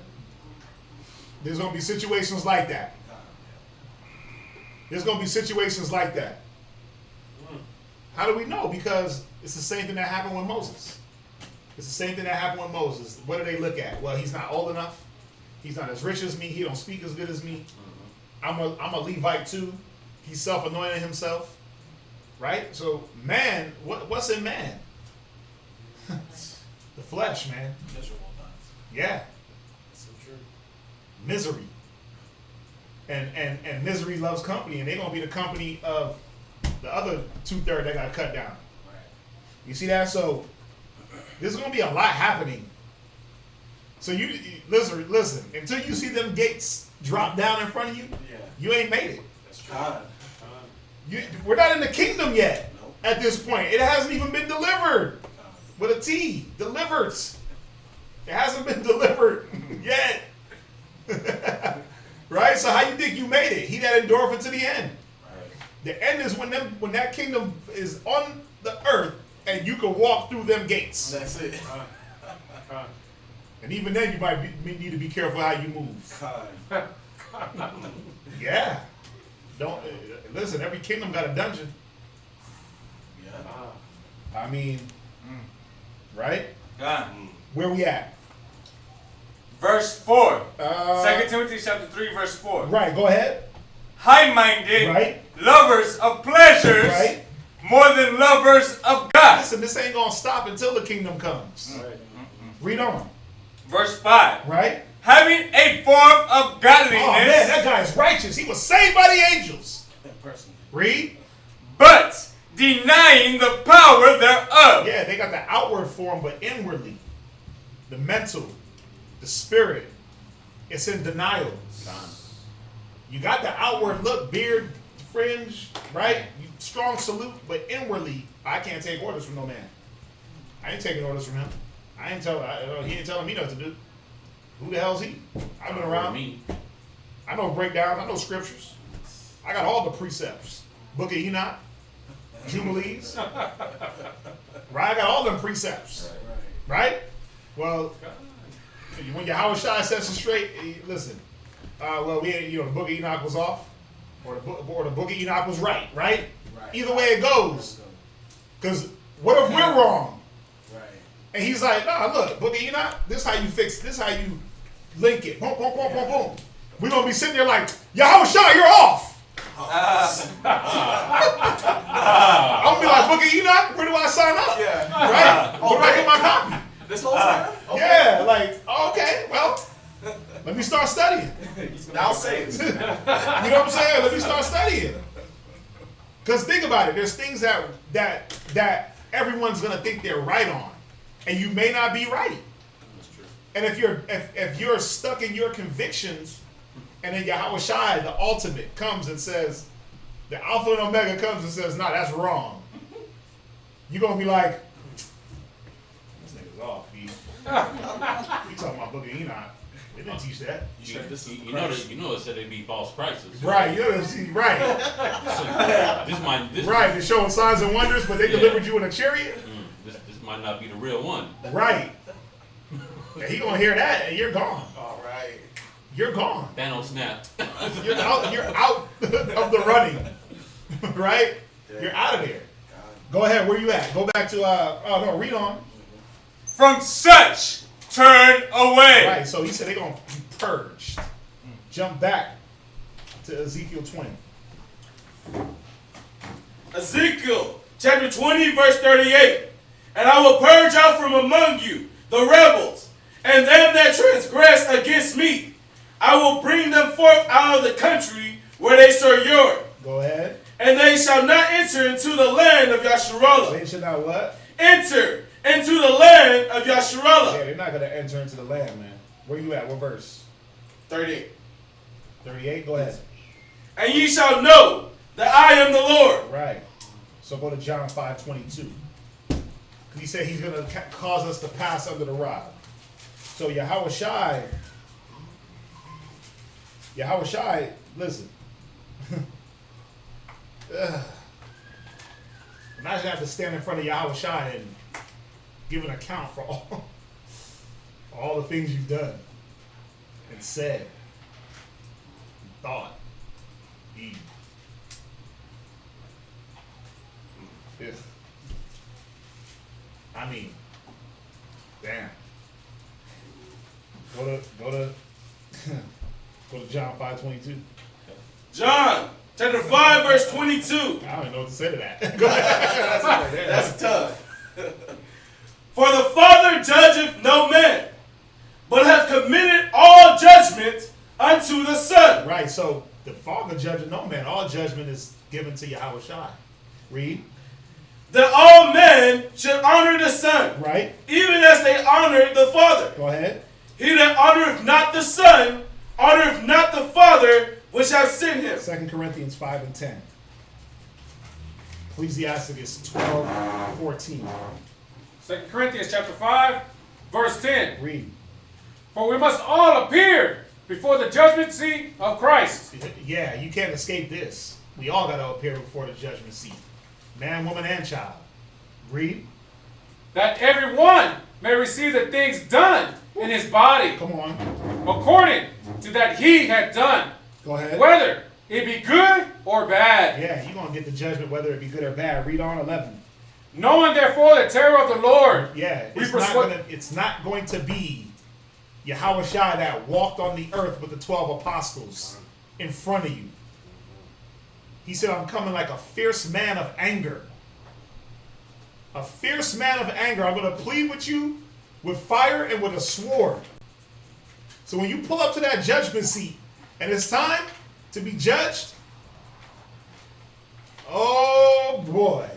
There's going to be situations like that. There's going to be situations like that. How do we know? Because it's the same thing that happened with Moses. It's the same thing that happened with Moses. What do they look at? Well, he's not old enough. He's not as rich as me. He don't speak as good as me. I'm a Levite too. He's self-anointed himself. Right? So man, what's in man? The flesh, man. Yeah. So true. Misery. And misery loves company, and they're gonna be the company of the other 2/3 that got cut down. Right. You see that? So there's gonna be a lot happening. So you listen. Until you see them gates drop down in front of you, you ain't made it. That's true. We're not in the kingdom yet. At this point, it hasn't even been delivered. With a T, delivered. It hasn't been delivered yet. Right? So how you think you made it? He that endureth unto the end. Right. The end is when that kingdom is on the earth and you can walk through them gates. That's it. And even then, you might need to be careful how you move. God. Yeah. Don't listen. Every kingdom got a dungeon. Yeah. I mean, right? God. Where we at? Verse 4. 2 Uh, Timothy chapter 3, verse 4. right. Go ahead. High-minded, Right. lovers of pleasures, Right. more than lovers of God. Listen, this ain't gonna stop until the kingdom comes. Right. Read on. Verse 5. Right. Having a form of godliness, Oh man, that guy is righteous. He was saved by the angels. Personally. Read. but denying the power thereof. Yeah, they got the outward form, but inwardly, the mental, the spirit, it's in denial. You got the outward look, beard, fringe, right? You, strong salute, but inwardly, I can't take orders from no man. I ain't taking orders from him. He ain't telling me what to do. Who the hell's he? I've been around. Me. I know breakdowns. I know scriptures. I got all the precepts. Book of Enoch, Jubilees. Right? I got all them precepts. Right? Well, when Yahweh Shai sets it straight, listen. Well, we ain't, the Book of Enoch was off, or the Book of Enoch was right? Either way it goes. Because what if we're wrong? And he's like, nah, look, Book of Enoch, this how you fix, this how you link it. Boom, boom, boom, boom, boom. We're going to be sitting there like, Yahweh Shai, you're off. I'm going to be like, Book of Enoch, where do I sign up? Yeah. Right? Where do I get my copy? This whole time? Okay. Yeah, like, okay, well, let me start studying. Now say it. You know what I'm saying? Let me start studying. Because think about it, there's things that everyone's going to think they're right on. And you may not be right. That's true. And if you're stuck in your convictions, and then Yahweh Shai, the ultimate, comes and says, the Alpha and Omega comes and says, nah, that's wrong. You're going to be like, this nigga's off, B. You talking about Book of Enoch. They didn't teach that. You know it said they'd be false Christs. Right, right. This Right, they're showing signs and wonders, but they delivered you in a chariot? This might not be the real one. Right. And he gonna hear that, and you're gone. All right. You're gone. Thanos snap. You're out of the running. Right? You're out of there. Go ahead, where you at? Go back to, read on. From such turn away. Right, so he said they're gonna be purged. Jump back to Ezekiel 20. Ezekiel chapter 20, verse 38. And I will purge out from among you the rebels, and them that transgress against me. I will bring them forth out of the country where they sojourn. Go ahead. And they shall not enter into the land of Yasharallah. They should not what? Enter into the land of Yasharallah. Yeah, they're not gonna enter into the land, man. Where you at? What verse? 38. 38? Go ahead. And ye shall know that I am the Lord. Right. So go to John 5:22. He said he's going to cause us to pass under the rod. So Yahweh Shai, listen. Imagine having to stand in front of Yahweh Shai and give an account for all the things you've done and said and thought. Yeah. I mean, damn. Go to John 5:22. John chapter 5, verse 22. I don't even know what to say to that. Go ahead. That's tough. For the Father judgeth no man, but hath committed all judgment unto the Son. Right, so the Father judging no man. All judgment is given to Yahweh Shai. Read. That all men should honor the Son, Right. even as they honor the Father. Go ahead. He that honoreth not the Son, honoreth not the Father which hath sent him. 2 Corinthians 5:10. Ecclesiastes 12:14. 2 Corinthians chapter 5, verse 10. Read. For we must all appear before the judgment seat of Christ. Yeah, you can't escape this. We all got to appear before the judgment seat. Man, woman, and child. Read. that every one may receive the things done in his body, Come on. according to that he had done, Go ahead. whether it be good or bad. Yeah, you're going to get the judgment whether it be good or bad. Read on 11. Knowing therefore the terror of the Lord, Yeah, we it's not going to be Yahweh Shai that walked on the earth with the 12 apostles in front of you. He said, I'm coming like a fierce man of anger. A fierce man of anger. I'm going to plead with you with fire and with a sword. So when you pull up to that judgment seat and it's time to be judged, oh boy.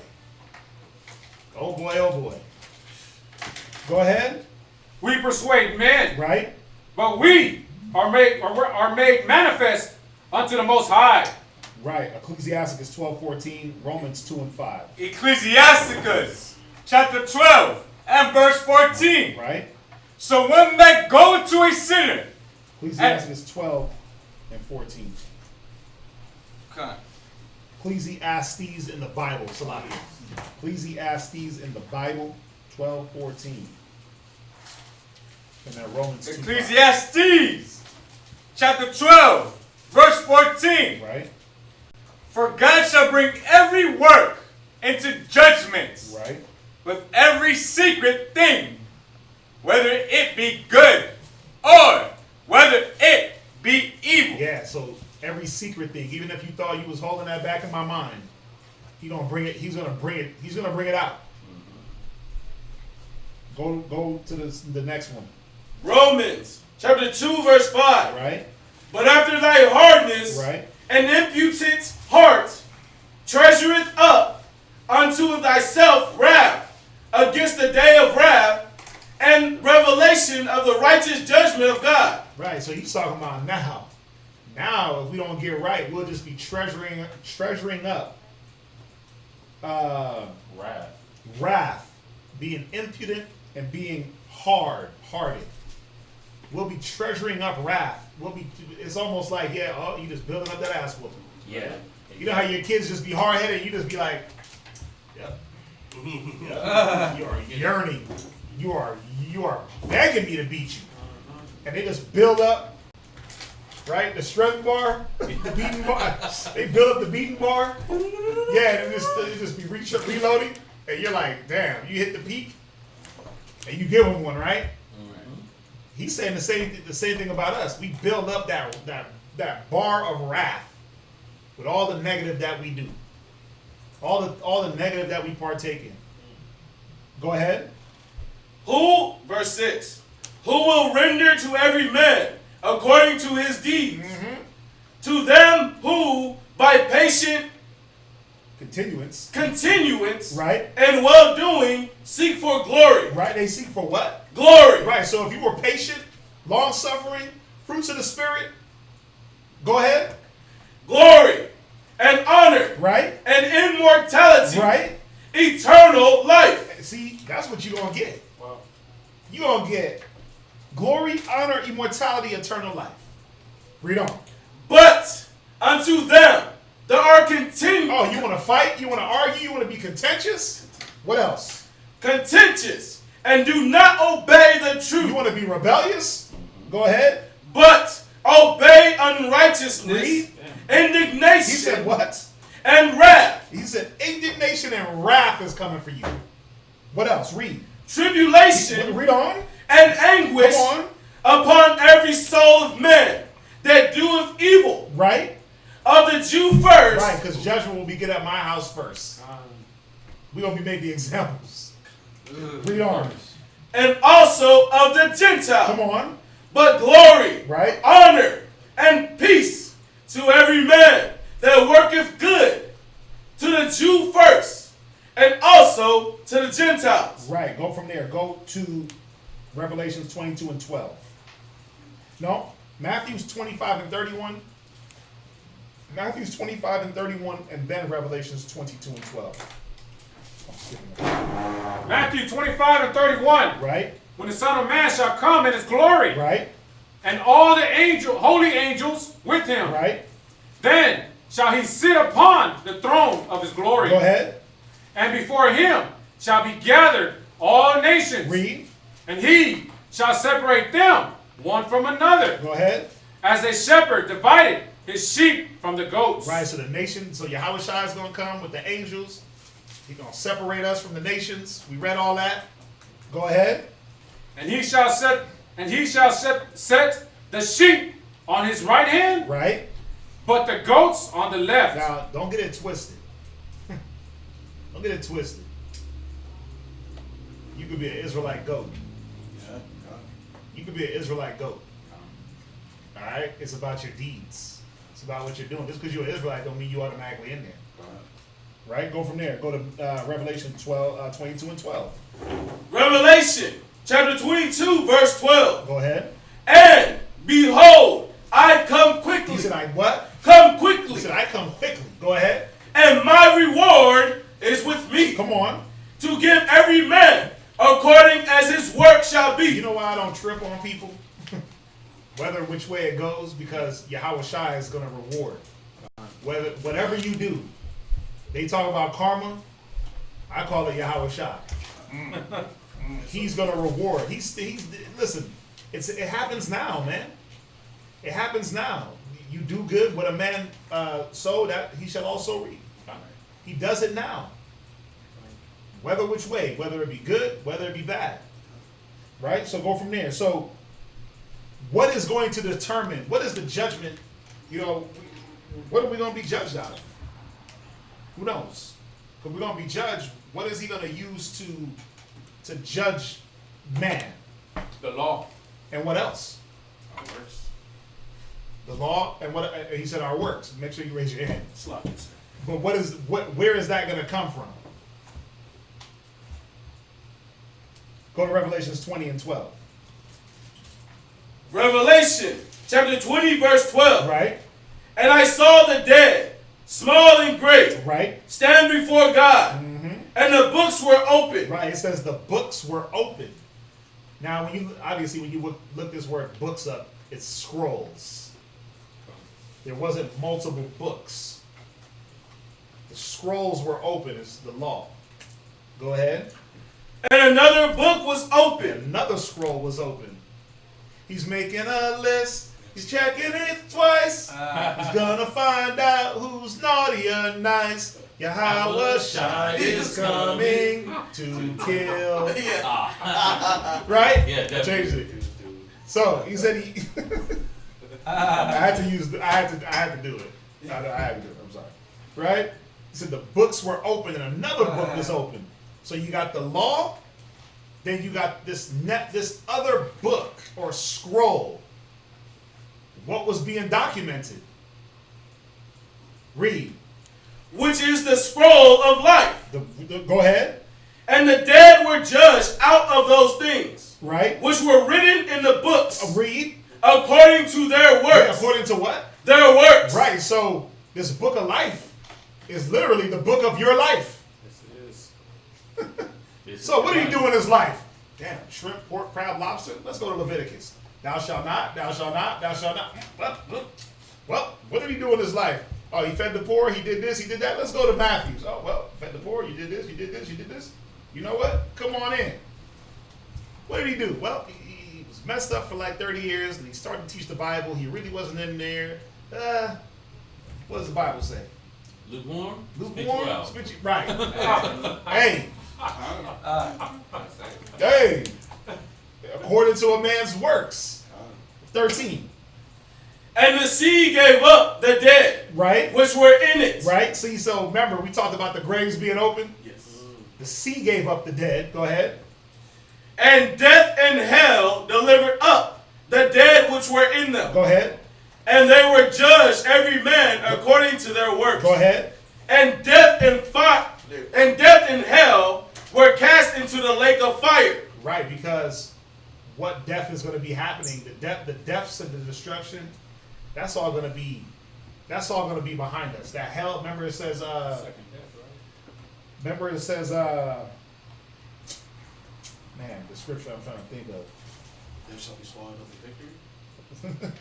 Oh boy, oh boy. Go ahead. we persuade men, Right? but we are made manifest unto the Most High. Right. Ecclesiastes 12:14, Romans 2 and 5. Ecclesiastes chapter 12 and verse 14. Right? So when men go to a sinner, Ecclesiastes 12 and 14. okay. Ecclesiastes in the Bible, Salafi. Ecclesiastes in the Bible, 12:14. And then Romans 2. Ecclesiastes chapter 12 verse 14. Right? For God shall bring every work into judgment Right? with every secret thing, whether it be good or whether it be evil. Yeah, so every secret thing, even if you thought you was holding that back in my mind, he's gonna bring it out. Go to the next one. Romans chapter 2 verse 5. Right? But after thy hardness Right? and impudent heart treasureth up unto thyself wrath against the day of wrath and revelation of the righteous judgment of God. Right, so he's talking about now. Now, if we don't get right, we'll just be treasuring up wrath, being impudent and being hard-hearted. We'll be treasuring up wrath. It's almost like, you just building up that ass whooping. Yeah. You know how your kids just be hard-headed, you just be like, yep. You are yearning. You are begging me to beat you. And they just build up, right? The strength bar, the beating bar. They build up the beating bar. Yeah, and it just be reloading. And you're like, damn, you hit the peak. And you give them one, right? He's saying the same thing about us. We build up that bar of wrath with all the negative that we do. All the negative that we partake in. Go ahead. Verse 6, who will render to every man according to his deeds, to them who by patient continuance, right, and well-doing seek for glory. Right, they seek for what? Glory. Right, so if you were patient, long-suffering, fruits of the Spirit, go ahead. Glory and honor. Right. And immortality. Right. Eternal life. See, that's what you're going to get. Wow. You're going to get glory, honor, immortality, eternal life. Read on. But unto them that are continued. Oh, you want to fight? You want to argue? You want to be contentious? What else? Contentious and do not obey the truth. You want to be rebellious? Go ahead. But obey unrighteousness, indignation. He said what? And wrath. He said indignation and wrath is coming for you. What else? Read. Tribulation. Read on. And anguish upon every soul of man that doeth evil. Right. Of the Jew first. Right, because judgment will be get at my house first. We're going to be making the examples. Read on. And also of the Gentile. Come on. But glory, right, honor, and peace to every man that worketh good, to the Jew first, and also to the Gentiles. Right, go from there. Go to Revelations 22 and 12. No, Matthew's 25 and 31. Matthew's 25 and 31, and then Revelations 22 and 12. Matthew 25 and 31. Right. When the Son of Man shall come in his glory. Right. And all the holy angels with him. Right. Then shall he sit upon the throne of his glory. Go ahead. And before him shall be gathered all nations. Read. And he shall separate them one from another, Go ahead. as a shepherd divided his sheep from the goats. Right, so the nation, so Yahweh Shai is going to come with the angels. He's going to separate us from the nations. We read all that. Go ahead. And he shall set the sheep on his right hand, Right. but the goats on the left. Now, don't get it twisted. Don't get it twisted. You could be an Israelite goat. You could be an Israelite goat. All right? It's about your deeds. It's about what you're doing. Just because you're an Israelite don't mean you automatically in there. Right? Go from there. Go to Revelation 22 and 12. Revelation chapter 22, verse 12. Go ahead. And behold, I come quickly. He said, I what? Come quickly. He said, I come quickly. Go ahead. And my reward is with me. Come on. To give every man according as his work shall be. You know why I don't trip on people? Whether which way it goes, because Yahweh Shai is going to reward. Whatever you do, they talk about karma. I call it Yahweh Shai. He's going to reward. He's listen. It happens now, man. It happens now. You do good, what a man sow, that he shall also reap. He does it now. Whether which way, whether it be good, whether it be bad. Right? So go from there. So what is going to determine, what is the judgment, what are we going to be judged out of? Who knows? Because we're going to be judged, what is he going to use to judge man? The law. And what else? Our works. The law, and what he said, our works. Make sure you raise your hand. Sloppy, sir. But where is that going to come from? Go to Revelations 20 and 12. Revelation chapter 20, verse 12. Right? And I saw the dead, small and great, Right? stand before God, Mm-hmm. and the books were opened. Right. It says the books were open. Now, when you look this word books up, it's scrolls. There wasn't multiple books. The scrolls were open. It's the law. Go ahead. And another book was opened. Another scroll was open. He's making a list. He's checking it twice. He's gonna find out who's naughty or nice. Yahweh Shai is coming to kill. Right? Yeah, definitely. Changed it. So he said he. I had to do it. I had to do it. I'm sorry. Right? He said the books were open and another book was open. So you got the law, then you got this other book or scroll. What was being documented? Read. Which is the scroll of life. Go ahead. And the dead were judged out of those things, Right. which were written in the books, Read. according to their works. According to what? Their works. Right. So this book of life is literally the book of your life. Yes, it is. So what do you do in this life? Damn, shrimp, pork, crab, lobster. Let's go to Leviticus. Thou shalt not, thou shalt not, thou shalt not. Well, what did he do in his life? Oh, he fed the poor, he did this, he did that. Let's go to Matthews. Oh, well, fed the poor, you did this, you did this, you did this. You know what? Come on in. What did he do? Well, he was messed up for like 30 years, and he started to teach the Bible. He really wasn't in there. What does the Bible say? Lukewarm? Lukewarm? Spit you Right. Hey. Hey. According to a man's works. 13. And the sea gave up the dead, Right? which were in it. Right? See, so remember, we talked about the graves being open? Yes. The sea gave up the dead. Go ahead. And death and hell delivered up the dead which were in them. Go ahead. And they were judged every man according to their works. Go ahead. And death and hell were cast into the lake of fire. Right, because what death is going to be happening, the deaths and the destruction, that's all going to be behind us. That hell, remember it says man, the scripture I'm trying to think of. There shall be swallowed up the victory.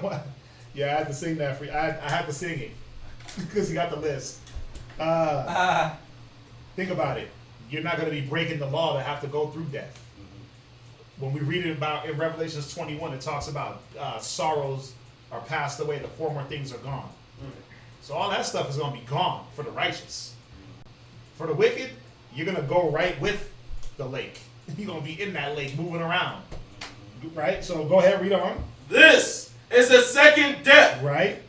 What? Yeah, I had to sing that for you. I had to sing it because you got the list. Think about it. you're not going to be breaking the law to have to go through death. When we read it about in Revelations 21, it talks about sorrows are passed away, the former things are gone. So all that stuff is going to be gone for the righteous. For the wicked, you're going to go right with the lake. You're going to be in that lake moving around. Right? So go ahead, read on. This is the second death. Right?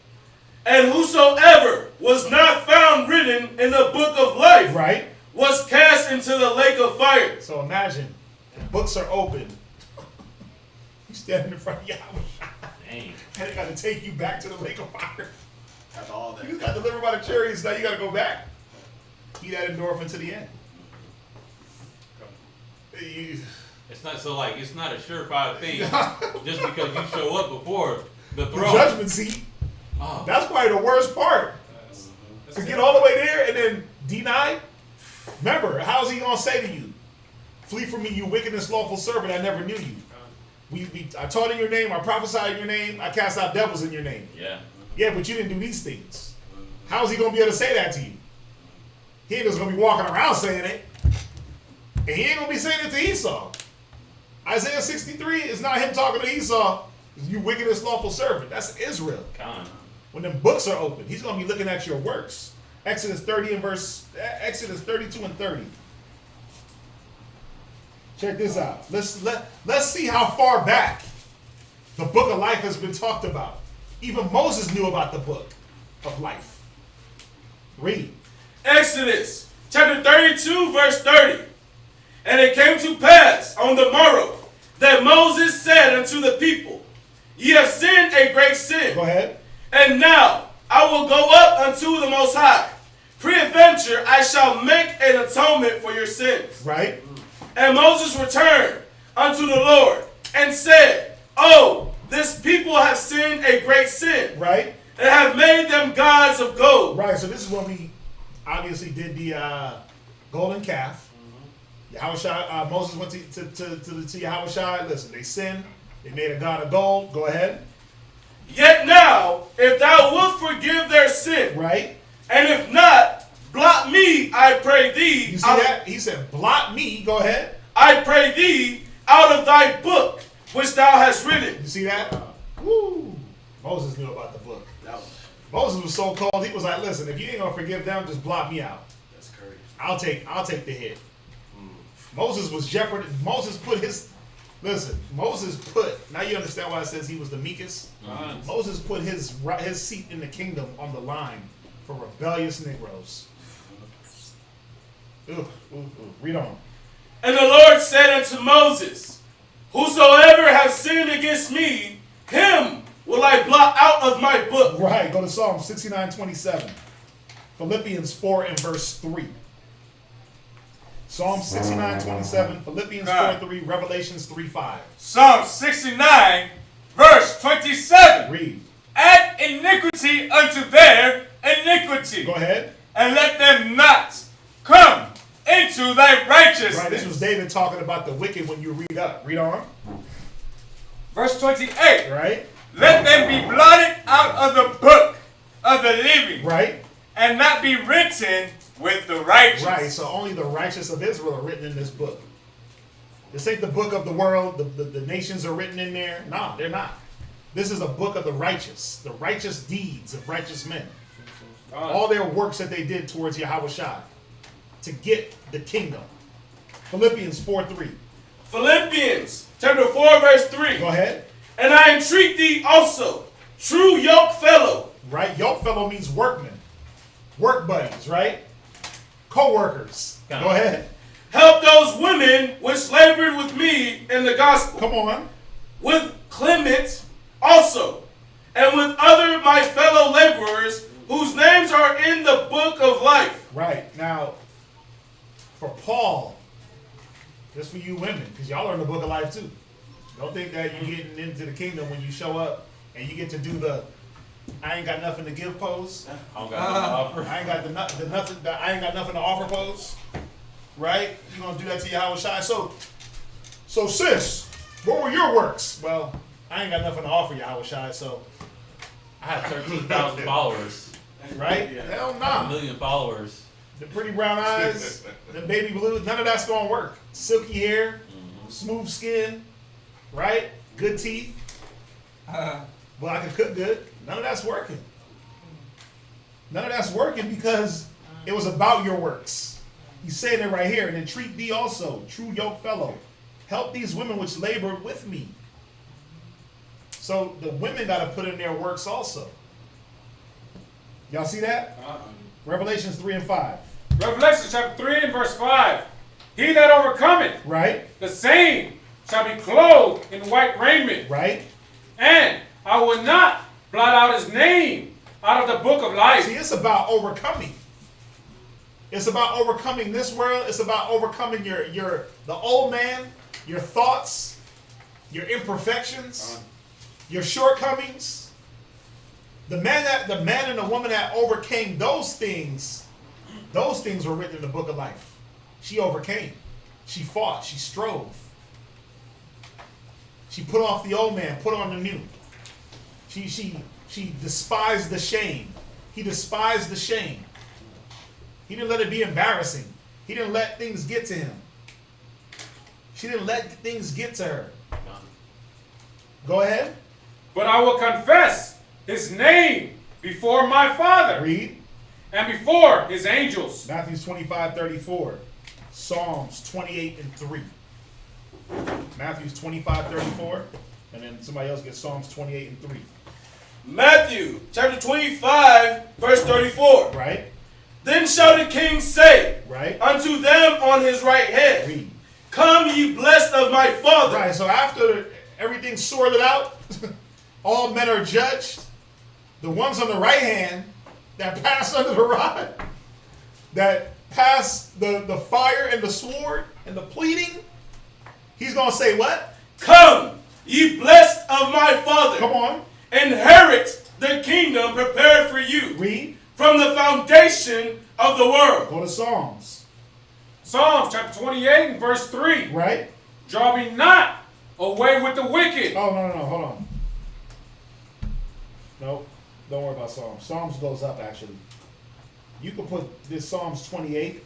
And whosoever was not found written in the book of life Right? was cast into the lake of fire. So imagine, the books are open. You standing in front of Yahweh. Dang. And they got to take you back to the lake of fire. That's all that. You got delivered by the chariots, now you got to go back. Eat that endorphin to the end. It's not so like it's not a surefire thing just because you show up before the The throne. judgment seat. Oh, That's probably the worst part. To get all the way there and then deny. Remember, how's he gonna say to you, "Flee from me, you wicked and slothful servant! I never knew you." I taught in your name, I prophesied in your name, I cast out devils in your name. yeah. Yeah, but you didn't do these things. How's he gonna be able to say that to you? He ain't just gonna be walking around saying it, and he ain't gonna be saying it to Esau. Isaiah 63 is not him talking to Esau. You wicked and slothful servant. That's Israel. Con. When the books are open, he's going to be looking at your works. Exodus 32 and 30. Check this out. Let's see how far back the book of life has been talked about. Even Moses knew about the book of life. Read. Exodus chapter 32, verse 30. And it came to pass on the morrow that Moses said unto the people, Ye have sinned a great sin. Go ahead. And now I will go up unto the Most High. Peradventure I shall make an atonement for your sins. Right. And Moses returned unto the Lord and said, Oh, this people have sinned a great sin. Right. And have made them gods of gold. Right. So this is when we obviously did the golden calf. Yahushua, Moses went to Yahushua. Listen, they sinned. They made a god of gold. Go ahead. Yet now, if thou wilt forgive their sin, Right. and if not, blot me, I pray thee. You see that? He said, blot me. Go ahead. I pray thee out of thy book, which thou hast written. You see that? Woo. Moses knew about the book. Moses was so cold, he was like, listen, if you ain't going to forgive them, just blot me out. That's crazy. I'll take the hit. Moses was jeopardized. Moses put, now you understand why it says he was the meekest? Moses put his seat in the kingdom on the line for rebellious Negroes. Read on. And the Lord said unto Moses, Whosoever hath sinned against me, him will I blot out of my book. Right, go to Psalm 69:27. Philippians 4 and verse 3. Psalm 69:27, Philippians 4:3, Revelations 3:5. Psalm 69, verse 27. Read. Add iniquity unto their iniquity. Go ahead. And let them not come into thy righteousness. Right, this was David talking about the wicked when you read up. Read on. Verse 28. Right. Let them be blotted out of the book of the living. Right. And not be written with the righteous. Right, so only the righteous of Israel are written in this book. This ain't the book of the world. The nations are written in there. No, they're not. This is a book of the righteous deeds of righteous men. All their works that they did towards Yahushua to get the kingdom. Philippians 4:3. Philippians chapter 4, verse 3. Go ahead. And I entreat thee also, true yoke fellow. Right, yoke fellow means workmen. Work buddies, right? Co-workers. Go ahead. Help those women which labored with me in the gospel. Come on. With Clement also, and with other my fellow laborers, whose names are in the book of life. Right. Now, for Paul, just for you women, because y'all are in the book of life too. Don't think that you're getting into the kingdom when you show up and you get to do the I ain't got nothing to give pose. I don't got nothing to offer. I ain't got nothing to offer pose. Right? You're gonna do that to Yahushua. So sis, what were your works? Well, I ain't got nothing to offer Yahushua, so I have 13,000 followers. right? Yeah. Hell A nah. 1 million followers. the pretty brown eyes, the baby blue, none of that's gonna work. Silky hair, smooth skin, right? Good teeth. Well, I can cook good. None of that's working. None of that's working because it was about your works. He's saying it right here. And then treat thee also, true yoke fellow. Help these women which labor with me. So the women got to put in their works also. Y'all see that? Revelations 3 and 5. Revelation chapter 3 and verse 5. He that overcometh, Right? the same shall be clothed in white raiment. Right? And I will not blot out his name out of the book of life. See, it's about overcoming. It's about overcoming this world. It's about overcoming the old man, your thoughts, your imperfections, your shortcomings. The man and the woman that overcame those things were written in the book of life. She overcame. She fought. She strove. She put off the old man, put on the new. She despised the shame. He despised the shame. He didn't let it be embarrassing. He didn't let things get to him. She didn't let things get to her. Go ahead. But I will confess his name before my Father. Read. And before his angels. Matthew 25:34. Psalms 28 and 3. Matthew 25:34. And then somebody else gets Psalms 28 and 3. Matthew chapter 25, verse 34. Right? Then shall the king say Right? unto them on his right hand, Read. Come ye blessed of my Father. Right, so after everything's sorted out, all men are judged. The ones on the right hand that pass under the rod, that pass the fire and the sword and the pleading, he's going to say what? Come ye blessed of my Father. Come on. Inherit the kingdom prepared for you Read. from the foundation of the world. Go to Psalms. Psalms chapter 28 and verse 3. Right? Draw me not away with the wicked. Oh, no, hold on. Nope. Don't worry about Psalms. Psalms goes up, actually. You could put this Psalms 28.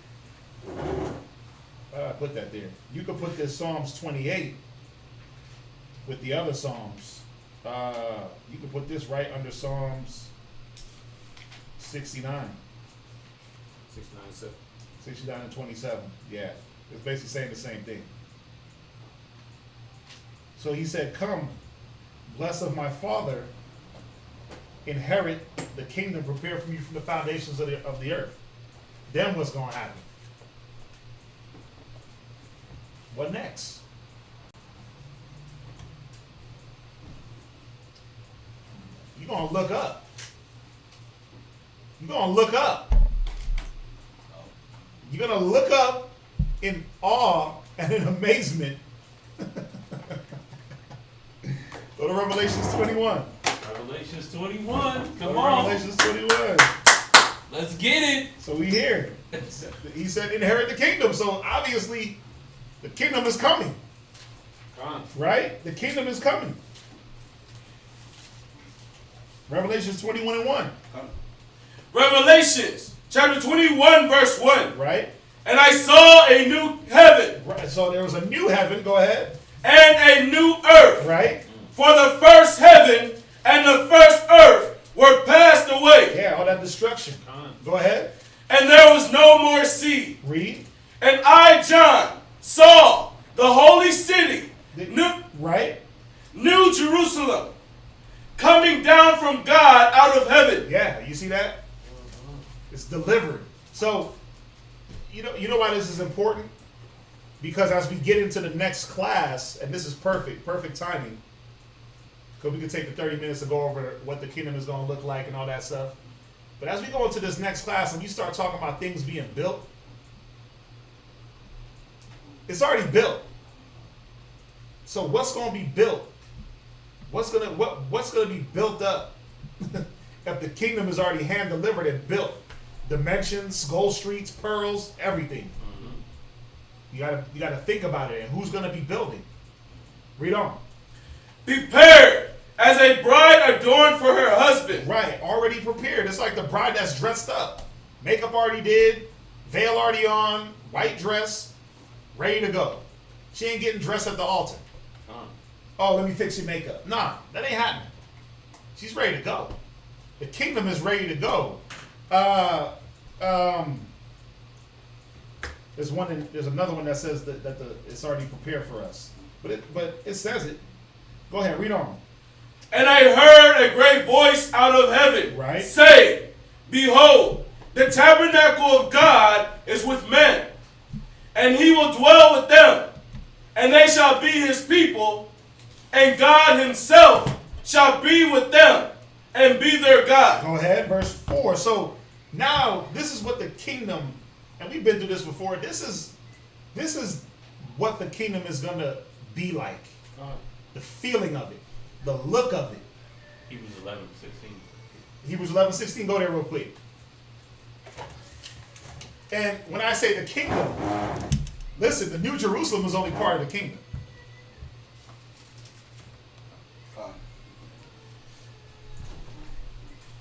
I put that there. You could put this Psalms 28 with the other Psalms. You could put this right under Psalms 69. 69 and 27. Yeah. It's basically saying the same thing. So he said, come, blessed of my Father, inherit the kingdom prepared for you from the foundations of the earth. Then what's going to happen? What next? You're going to look up. You're going to look up. You're going to look up in awe and in amazement. Go to Revelations 21. Revelations 21. Come on. Revelations 21. Let's get it. So we here. He said inherit the kingdom. So obviously the kingdom is coming. Right? The kingdom is coming. Revelations 21 and 1. Revelations chapter 21, verse 1. Right? And I saw a new heaven. Right. So there was a new heaven. Go ahead. And a new earth. Right? For the first heaven and the first earth were passed away. Yeah, all that destruction. Go ahead. And there was no more sea. Read. And I, John, saw the holy city, Right? New Jerusalem, coming down from God out of heaven. Yeah, you see that? It's delivered. So, you know why this is important? Because as we get into the next class, and this is perfect timing, because we can take the 30 minutes to go over what the kingdom is going to look like and all that stuff. But as we go into this next class and we start talking about things being built, it's already built. So what's going to be built? What's going to be built up if the kingdom is already hand delivered and built? Dimensions, gold streets, pearls, everything. Mm-hmm. You gotta think about it and who's going to be building. Read on. Prepared as a bride adorned for her husband. Right, already prepared. It's like the bride that's dressed up. Makeup already did. Veil already on, white dress, ready to go. She ain't getting dressed at the altar. Oh, let me fix your makeup. Nah, that ain't happening. She's ready to go. The kingdom is ready to go. There's another one that says that it's already prepared for us. But it says it. Go ahead, read on. And I heard a great voice out of heaven, right, say, Behold, the tabernacle of God is with men, and he will dwell with them, and they shall be his people, and God himself shall be with them, and be their God. Go ahead, verse 4. So now this is what the kingdom, and we've been through this before, this is what the kingdom is going to be like. The feeling of it, the look of it. Hebrews 11:16. Hebrews 11:16, go there real quick. And when I say the kingdom, listen, the New Jerusalem is only part of the kingdom.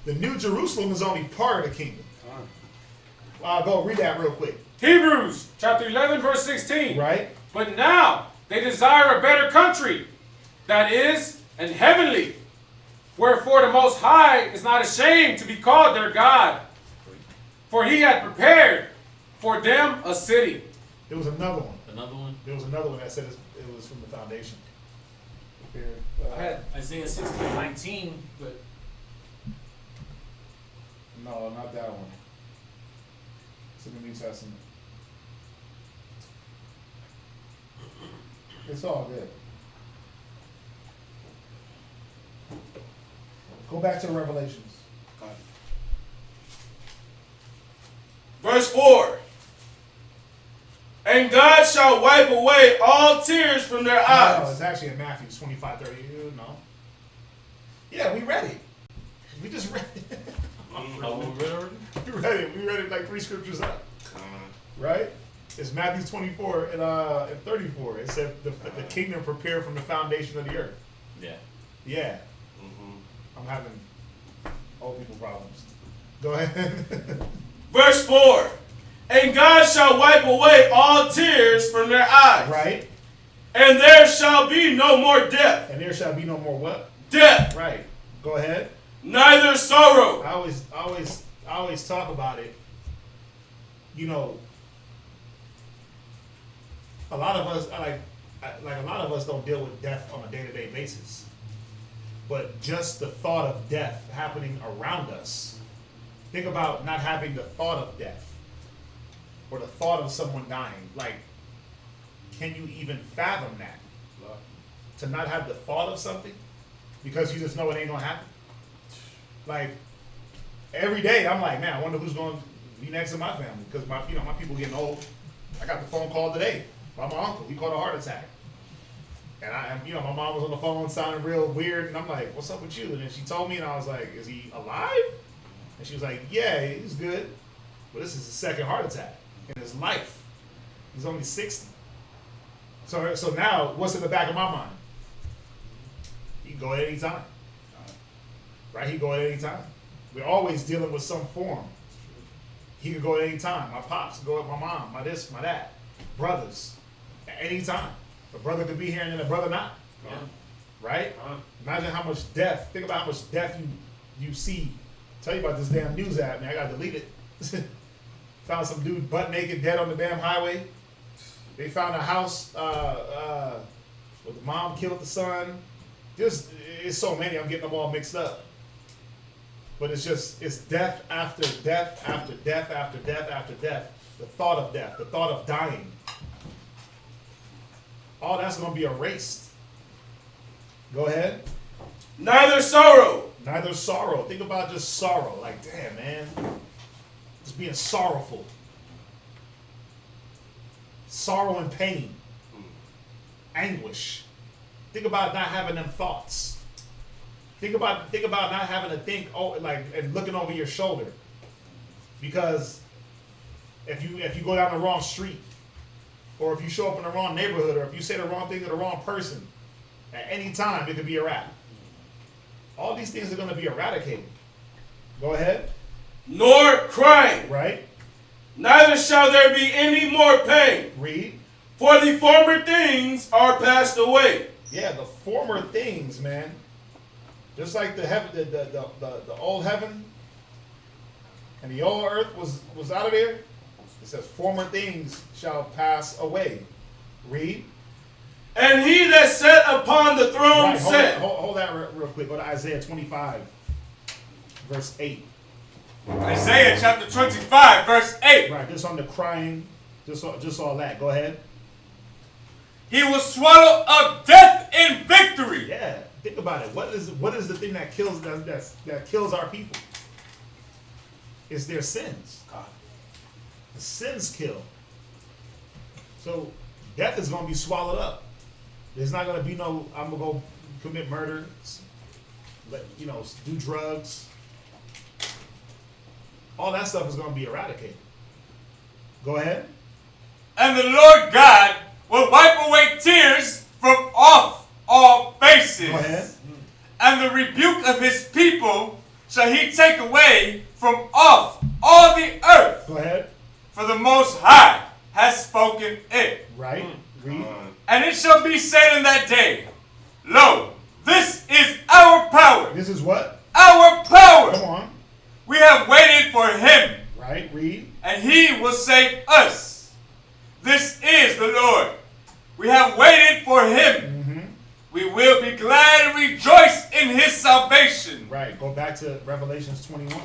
The New Jerusalem is only part of the kingdom. Go read that real quick. Hebrews chapter 11, verse 16. Right. But now they desire a better country, that is, an heavenly. Wherefore the Most High is not ashamed to be called their God, for he had prepared for them a city. There was another one. Another one? There was another one that said it was from the foundation. I had Isaiah 16:19, but no, not that one. It's in the New Testament. It's all good. Go back to Revelations. Verse 4. And God shall wipe away all tears from their eyes. No, it's actually in Matthew 25:30. No. Yeah, we read it. We just read it. We read it like 3 scriptures up. Right? It's Matthew 24 and 34. It said the kingdom prepared from the foundation of the earth. Yeah. Yeah. I'm having old people problems. Go ahead. Verse 4. And God shall wipe away all tears from their eyes. Right. And there shall be no more death. And there shall be no more what? Death. Right. Go ahead. Neither sorrow. I always talk about it. You know, a lot of us a lot of us don't deal with death on a day-to-day basis. But just the thought of death happening around us. Think about not having the thought of death or the thought of someone dying. Like, can you even fathom that? To not have the thought of something because you just know it ain't gonna happen. Like, every day I'm like, man, I wonder who's going to be next in my family because my people getting old. I got the phone call today by my uncle. He caught a heart attack. And my mom was on the phone sounding real weird, and I'm like, what's up with you? And then she told me, and I was like, is he alive? And she was like, yeah, he's good. But this is his second heart attack in his life. He's only 60. So now, what's in the back of my mind? He can go at any time. Right? He can go at any time. We're always dealing with some form. He could go at any time. My pops could go at my mom, my this, my that. Brothers, at any time. A brother could be here and then a brother not. Right? Imagine how much death. Think about how much death you see. Tell you about this damn news app, man. I gotta delete it. Found some dude butt naked dead on the damn highway. They found a house where the mom killed the son. It's so many, I'm getting them all mixed up. But it's death after death after death after death after death. The thought of death, the thought of dying. All that's going to be erased. Go ahead. Neither sorrow. Neither sorrow. Think about just sorrow. Like, damn, man. Just being sorrowful. Sorrow and pain. Anguish. Think about not having them thoughts. Think about not having to think and looking over your shoulder. Because if you go down the wrong street, or if you show up in the wrong neighborhood, or if you say the wrong thing to the wrong person, at any time it could be a wrap. All these things are going to be eradicated. Go ahead. Nor crying. Right. neither shall there be any more pain. Read. For the former things are passed away. Yeah, the former things, man. Just like the heaven, the old heaven and the old earth was out of there. It says, former things shall pass away. Read. And he that sat upon the throne said. Hold that real quick. Go to Isaiah 25, verse 8. Isaiah chapter 25, verse 8. Right, just on the crying, just all that. Go ahead. He will swallow up death in victory. Yeah, think about it. What is the thing that kills that kills our people? It's their sins. The sins kill. So death is going to be swallowed up. There's not going to be no, I'm going to go commit murder, do drugs. All that stuff is going to be eradicated. Go ahead. And the Lord God will wipe away tears from off all faces. Go ahead. And the rebuke of his people shall he take away from off all the earth. Go ahead. For the Most High has spoken it. Right. Read. And it shall be said in that day, Lo, this is our power. This is what? Our power. Come on. We have waited for him. Right. Read. And he will save us. This is the Lord. We have waited for him. Mm-hmm. We will be glad and rejoice in his salvation. Right. Go back to Revelations 21.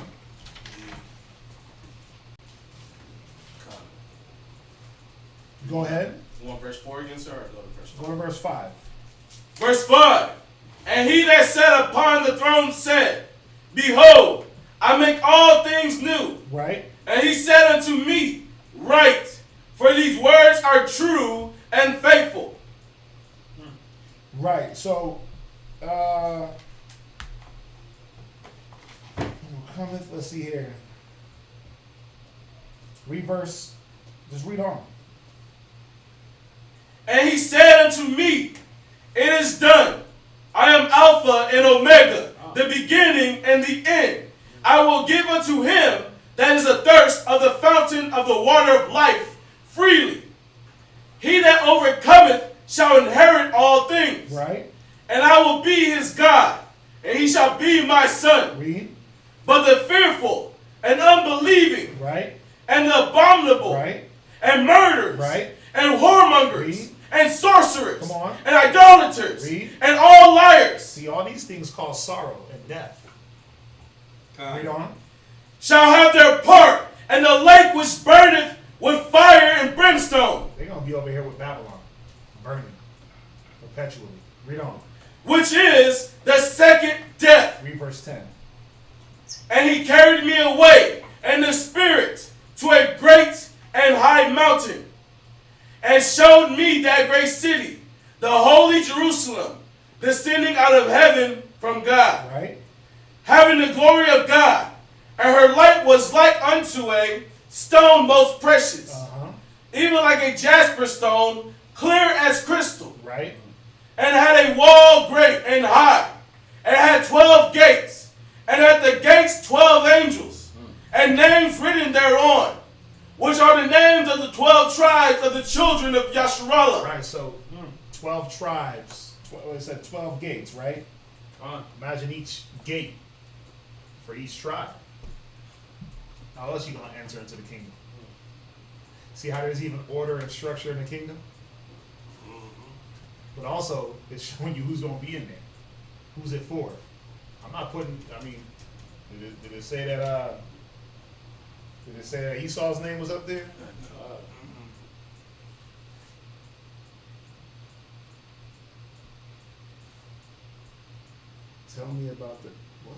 Go ahead. You want verse 4 again, sir? Or go to verse 5? Go to verse 5. Verse 5. And he that sat upon the throne said, Behold, I make all things new. Right. And he said unto me, Write, for these words are true and faithful. Right. So, cometh, let's see here. Just read on. And he said unto me, It is done. I am Alpha and Omega, the beginning and the end. I will give unto him that is athirst of the fountain of the water of life freely. He that overcometh shall inherit all things. Right. And I will be his God, and he shall be my son. Read. But the fearful and unbelieving, Right. and the abominable, Right. and murderers, Right. and whoremongers, Read. and sorcerers, Come on. and idolaters, Read. and all liars, See, all these things cause sorrow and death. Read on. shall have their part in the lake which burneth with fire and brimstone, They're going to be over here with Babylon, burning perpetually. Read on. which is the second death. Read verse 10. And he carried me away in the spirit to a great and high mountain, and showed me that great city, the holy Jerusalem, descending out of heaven from God, Right. having the glory of God. And her light was like unto a stone most precious, even like a jasper stone, clear as crystal, Right. and had a wall great and high, and had 12 gates, and at the gates 12 angels, and names written thereon, which are the names of the 12 tribes of the children of Yasharallah. Right. So 12 tribes. It said 12 gates, right? Imagine each gate for each tribe. How else are you going to enter into the kingdom? See how there's even order and structure in the kingdom? But also, it's showing you who's going to be in there. Who's it for? I'm not putting, did it say that, Esau's name was up there? Tell me about the, what?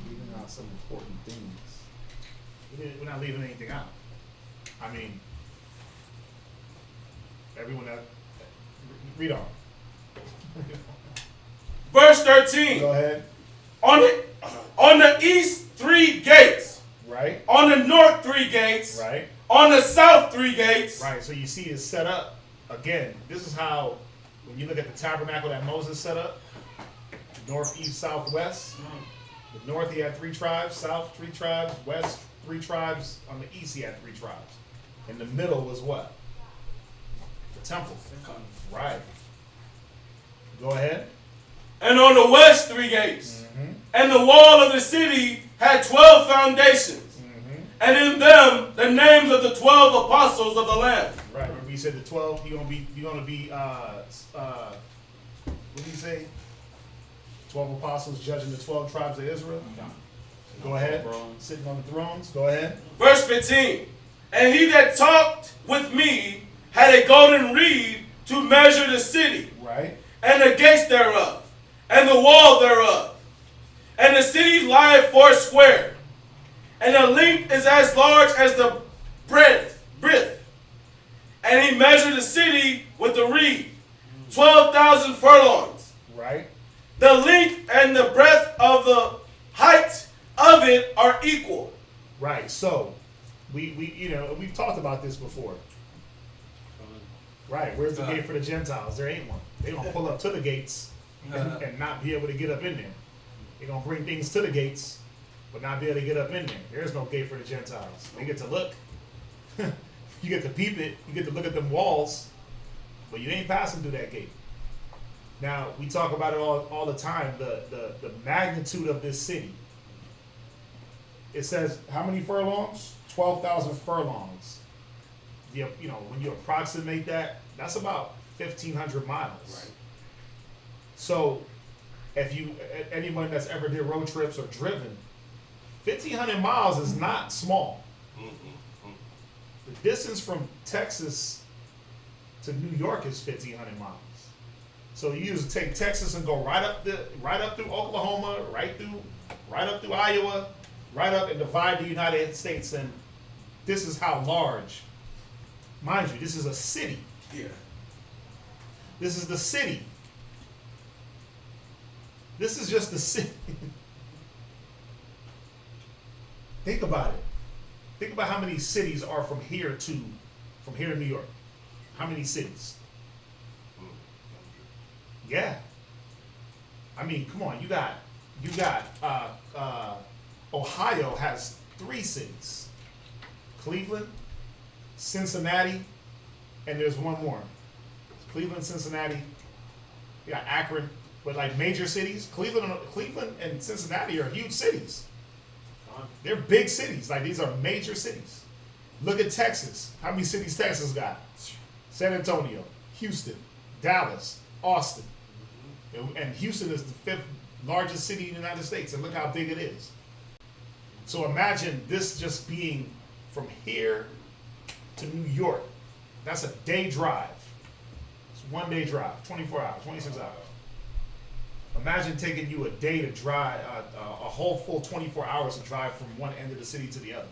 Leaving out some important things. We're not leaving anything out. I mean, everyone that, read on. Verse 13. Go ahead. On the east 3 gates. Right. On the north 3 gates. Right. On the south 3 gates. Right. So you see it's set up. Again, this is how, when you look at the tabernacle that Moses set up, north, east, south, west, The north he had 3 tribes, south 3 tribes, west 3 tribes. On the east he had 3 tribes. In the middle was what? The temple. Right. Go ahead. And on the west 3 gates. And the wall of the city had 12 foundations. And in them the names of the 12 apostles of the Lamb. Right. Remember you said the 12. You're gonna be what did he say? 12 apostles judging the 12 tribes of Israel. Go ahead. Sitting on the thrones. Go ahead. Verse 15. And he that talked with me had a golden reed to measure the city. Right. And the gates thereof, and the wall thereof. And the city lieth 4 square. And the length is as large as the breadth. And he measured the city with the reed, 12,000 furlongs. Right. The length and the breadth of the height of it are equal. Right. So, we've talked about this before. Right. Where's the gate for the Gentiles? There ain't one. They're going to pull up to the gates and not be able to get up in there. They're going to bring things to the gates, but not be able to get up in there. There's no gate for the Gentiles. They get to look. You get to peep it. You get to look at them walls, but you ain't passing through that gate. Now, we talk about it all the time, the magnitude of this city. It says, how many furlongs? 12,000 furlongs. When you approximate that, that's about 1,500 miles. Right. So, if anyone that's ever did road trips or driven, 1,500 miles is not small. The distance from Texas to New York is 1,500 miles. So you just take Texas and go right up through Oklahoma, right up through Iowa, right up and divide the United States, and this is how large. Mind you, this is a city. Yeah. This is the city. This is just the city. Think about it. Think about how many cities are from here to New York. How many cities? Yeah. I mean, come on. You got Ohio has 3 cities. Cleveland, Cincinnati, and there's one more. Cleveland, Cincinnati. You got Akron, but like major cities. Cleveland and Cincinnati are huge cities. They're big cities. Like these are major cities. Look at Texas. How many cities Texas got? San Antonio, Houston, Dallas, Austin. And Houston is the 5th largest city in the United States. And look how big it is. So imagine this just being from here to New York. That's a day drive. It's 1 day drive, 24 hours, 26 hours. Imagine taking you a day to drive, a whole full 24 hours to drive from one end of the city to the other.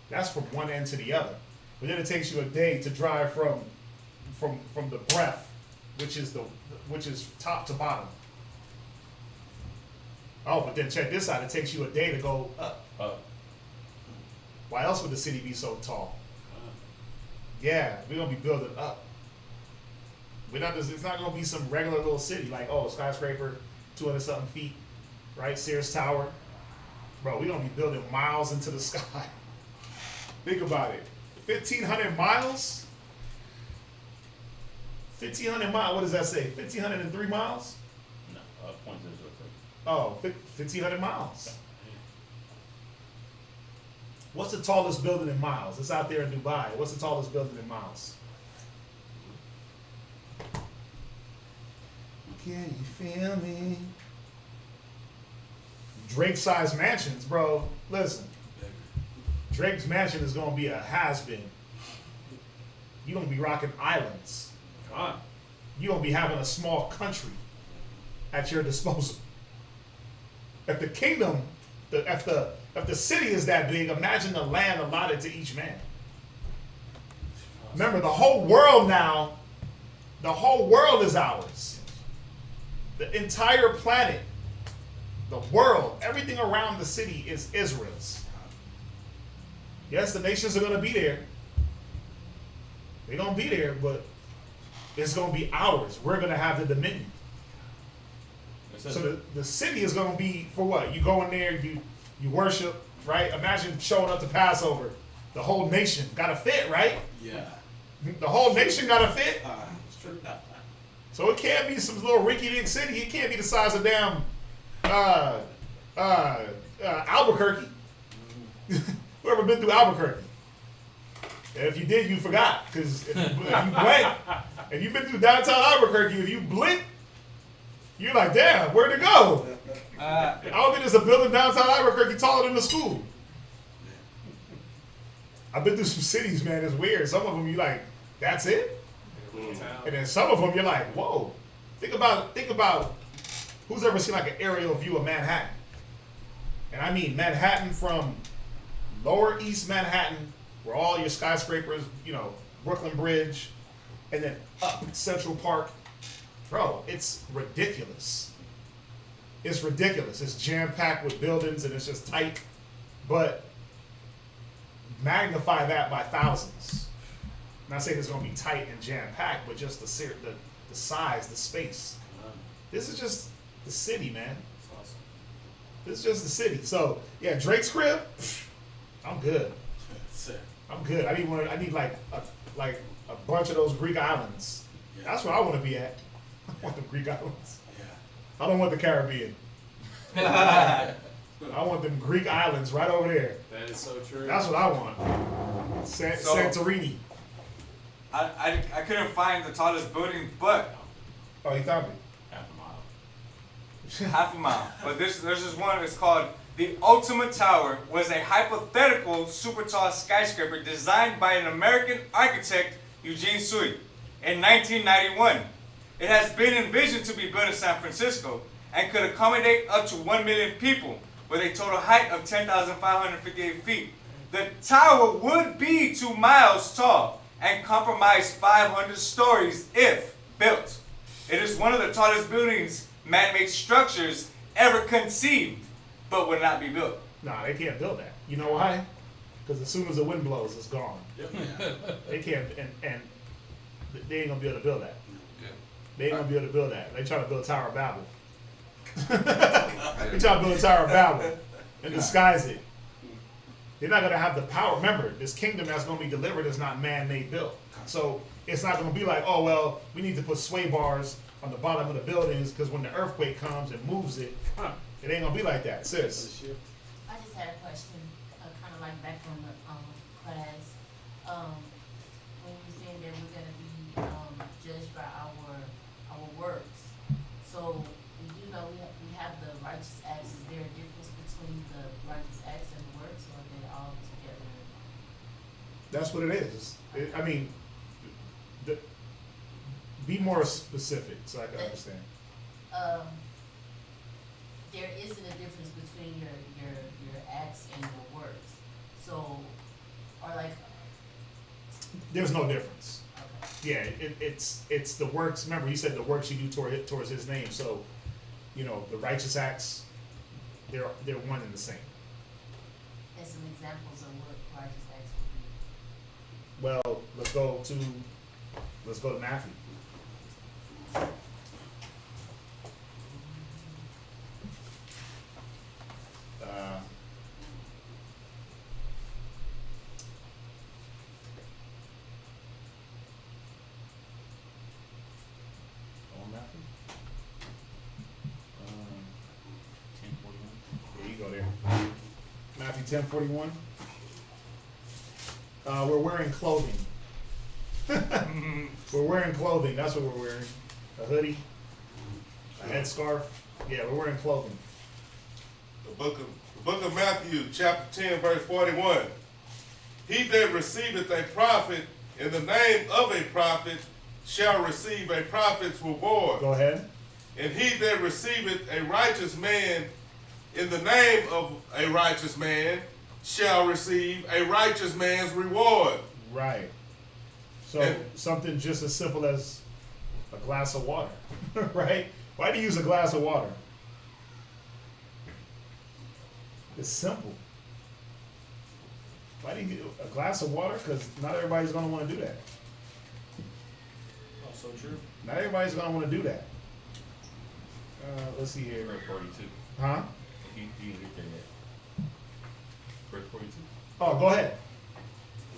That's from one end to the other. But then it takes you a day to drive from the breadth, which is top to bottom. Oh, but then check this out. It takes you a day to go up. Why else would the city be so tall? Yeah, we're gonna be building up. It's not gonna be some regular little city like, oh, skyscraper, 200-something feet, right? Sears Tower. Bro, we're gonna be building miles into the sky. Think about it. 1,500 miles? 1,500 miles, what does that say? 1,503 miles? No, 0.003. Oh, 1,500 miles. What's the tallest building in miles? It's out there in Dubai. What's the tallest building in miles? Can you feel me? Drake-sized mansions, bro. Listen. Drake's mansion is going to be a has-been. You're going to be rocking islands. You're going to be having a small country at your disposal. If the kingdom, if the city is that big, imagine the land allotted to each man. Remember, the whole world now, the whole world is ours. The entire planet, the world, everything around the city is Israel's. Yes, the nations are going to be there. They're going to be there, but it's going to be ours. We're going to have the dominion. So the city is going to be for what? You go in there, you worship, right? Imagine showing up to Passover. The whole nation got to fit, right? Yeah. The whole nation got to fit. It's true. So it can't be some little rinky-dink city. It can't be the size of damn Albuquerque. Whoever been through Albuquerque? And if you did, you forgot. Because if you blink, if you've been through downtown Albuquerque, if you blink, you're like, damn, where'd it go? I don't think there's a building downtown Albuquerque taller than the school. I've been through some cities, man. It's weird. Some of them, you like, that's it? And then some of them, you're like, whoa. Think about who's ever seen like an aerial view of Manhattan? And I mean Manhattan from lower East Manhattan, where all your skyscrapers, you know, Brooklyn Bridge, and then up Central Park. Bro, it's ridiculous. It's ridiculous. It's jam-packed with buildings and it's just tight. But magnify that by thousands. I'm not saying it's going to be tight and jam-packed, but just the size, the space. This is just the city, man. Awesome. This is just the city. So, yeah, Drake's crib, I'm good. I'm good. I need like a bunch of those Greek islands. Yeah. That's where I want to be at. I want the Greek islands. Yeah. I don't want the Caribbean. I want them Greek islands right over there. That is so true. That's what I want. Santorini. I couldn't find the tallest building, but Oh, you found it. half a mile. But there's this one. It's called the Ultimate Tower. Was a hypothetical super tall skyscraper designed by an American architect, Eugene Sui, in 1991. It has been envisioned to be built in San Francisco and could accommodate up to 1 million people with a total height of 10,558 feet. The tower would be 2 miles tall and comprise 500 stories if built. It is one of the tallest buildings, man-made structures ever conceived, but would not be built. Nah, they can't build that. You know why? Because as soon as the wind blows, it's gone. They can't, and they ain't gonna be able to build that. They ain't gonna be able to build that. They try to build Tower of Babel. They try to build a Tower of Babel and disguise it. They're not gonna have the power. Remember, this kingdom that's gonna be delivered is not man-made built. So it's not gonna be like, oh well, we need to put sway bars on the bottom of the buildings because when the earthquake comes and moves it, it ain't gonna be like that, sis. I just had a question, kind of like back on the class. When you were saying that we're gonna be judged by our works, so we do know we have the righteous acts. Is there a difference between the righteous acts and the works, or are they all together? That's what it is. I mean, be more specific so I can understand. There isn't a difference between your acts and your works. So, or like. There's no difference. Okay. Yeah, it's the works. Remember, he said the works you do towards his name. So, you know, the righteous acts, they're one and the same. And some examples of what righteous acts would be. Well, let's go to Matthew. There you go there. Matthew 10:41. We're wearing clothing. We're wearing clothing. That's what we're wearing. A hoodie, a headscarf. Yeah, we're wearing clothing. The book of Matthew, chapter 10, verse 41. He that receiveth a prophet in the name of a prophet shall receive a prophet's reward. Go ahead. And he that receiveth a righteous man in the name of a righteous man shall receive a righteous man's reward. Right. So something just as simple as a glass of water, right? Why do you use a glass of water? It's simple. Why do you get a glass of water? Because not everybody's going to want to do that. Oh, so true. Not everybody's going to want to do that. Let's see here. Verse 42. Huh? You didn't get there yet. Verse 42. Oh, go ahead.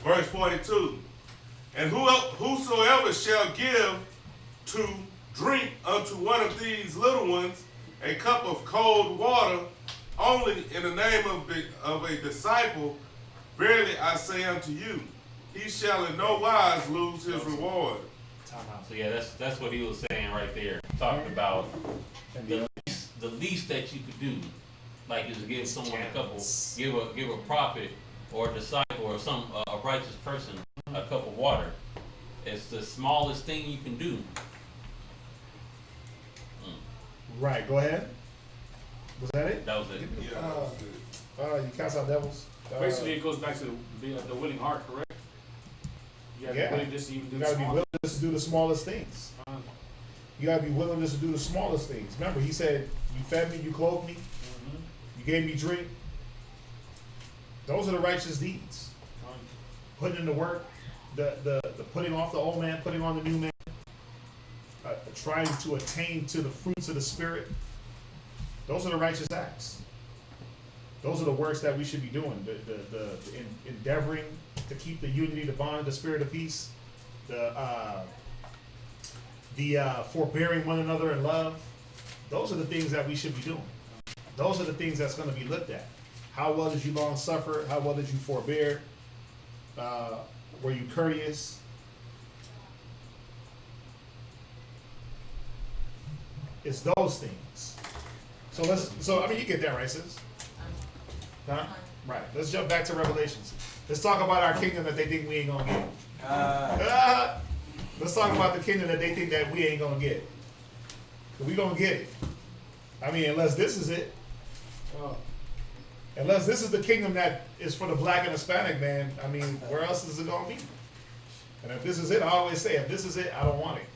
Verse 42. And whosoever shall give to drink unto one of these little ones a cup of cold water only in the name of a disciple, verily I say unto you, he shall in no wise lose his reward. So yeah, that's what he was saying right there. Talking about the least that you could do, like is to give someone a couple, give a prophet or a disciple or a righteous person a cup of water. It's the smallest thing you can do. Right, go ahead. Was that it? That was it. You cast out devils. Basically, it goes back to the willing heart, correct? You gotta be willing just to even do you gotta the be small. willing just to do the smallest things. You gotta be willing just to do the smallest things. Remember, he said, "You fed me, you clothed me, you gave me drink." Those are the righteous deeds. Putting in the work, the putting off the old man, putting on the new man, trying to attain to the fruits of the Spirit. Those are the righteous acts. Those are the works that we should be doing. The endeavoring to keep the unity, the bond, the spirit of peace, the forbearing one another in love. Those are the things that we should be doing. Those are the things that's going to be looked at. How well did you long suffer? How well did you forbear? Were you courteous? It's those things. So I mean, you get that, right, sis? Huh? Right. Let's jump back to Revelations. Let's talk about our kingdom that they think we ain't gonna get. Let's talk about the kingdom that they think that we ain't gonna get. We gonna get it. I mean, unless this is it. Unless this is the kingdom that is for the black and Hispanic man, I mean, where else is it gonna be? And if this is it, I always say, if this is it, I don't want it.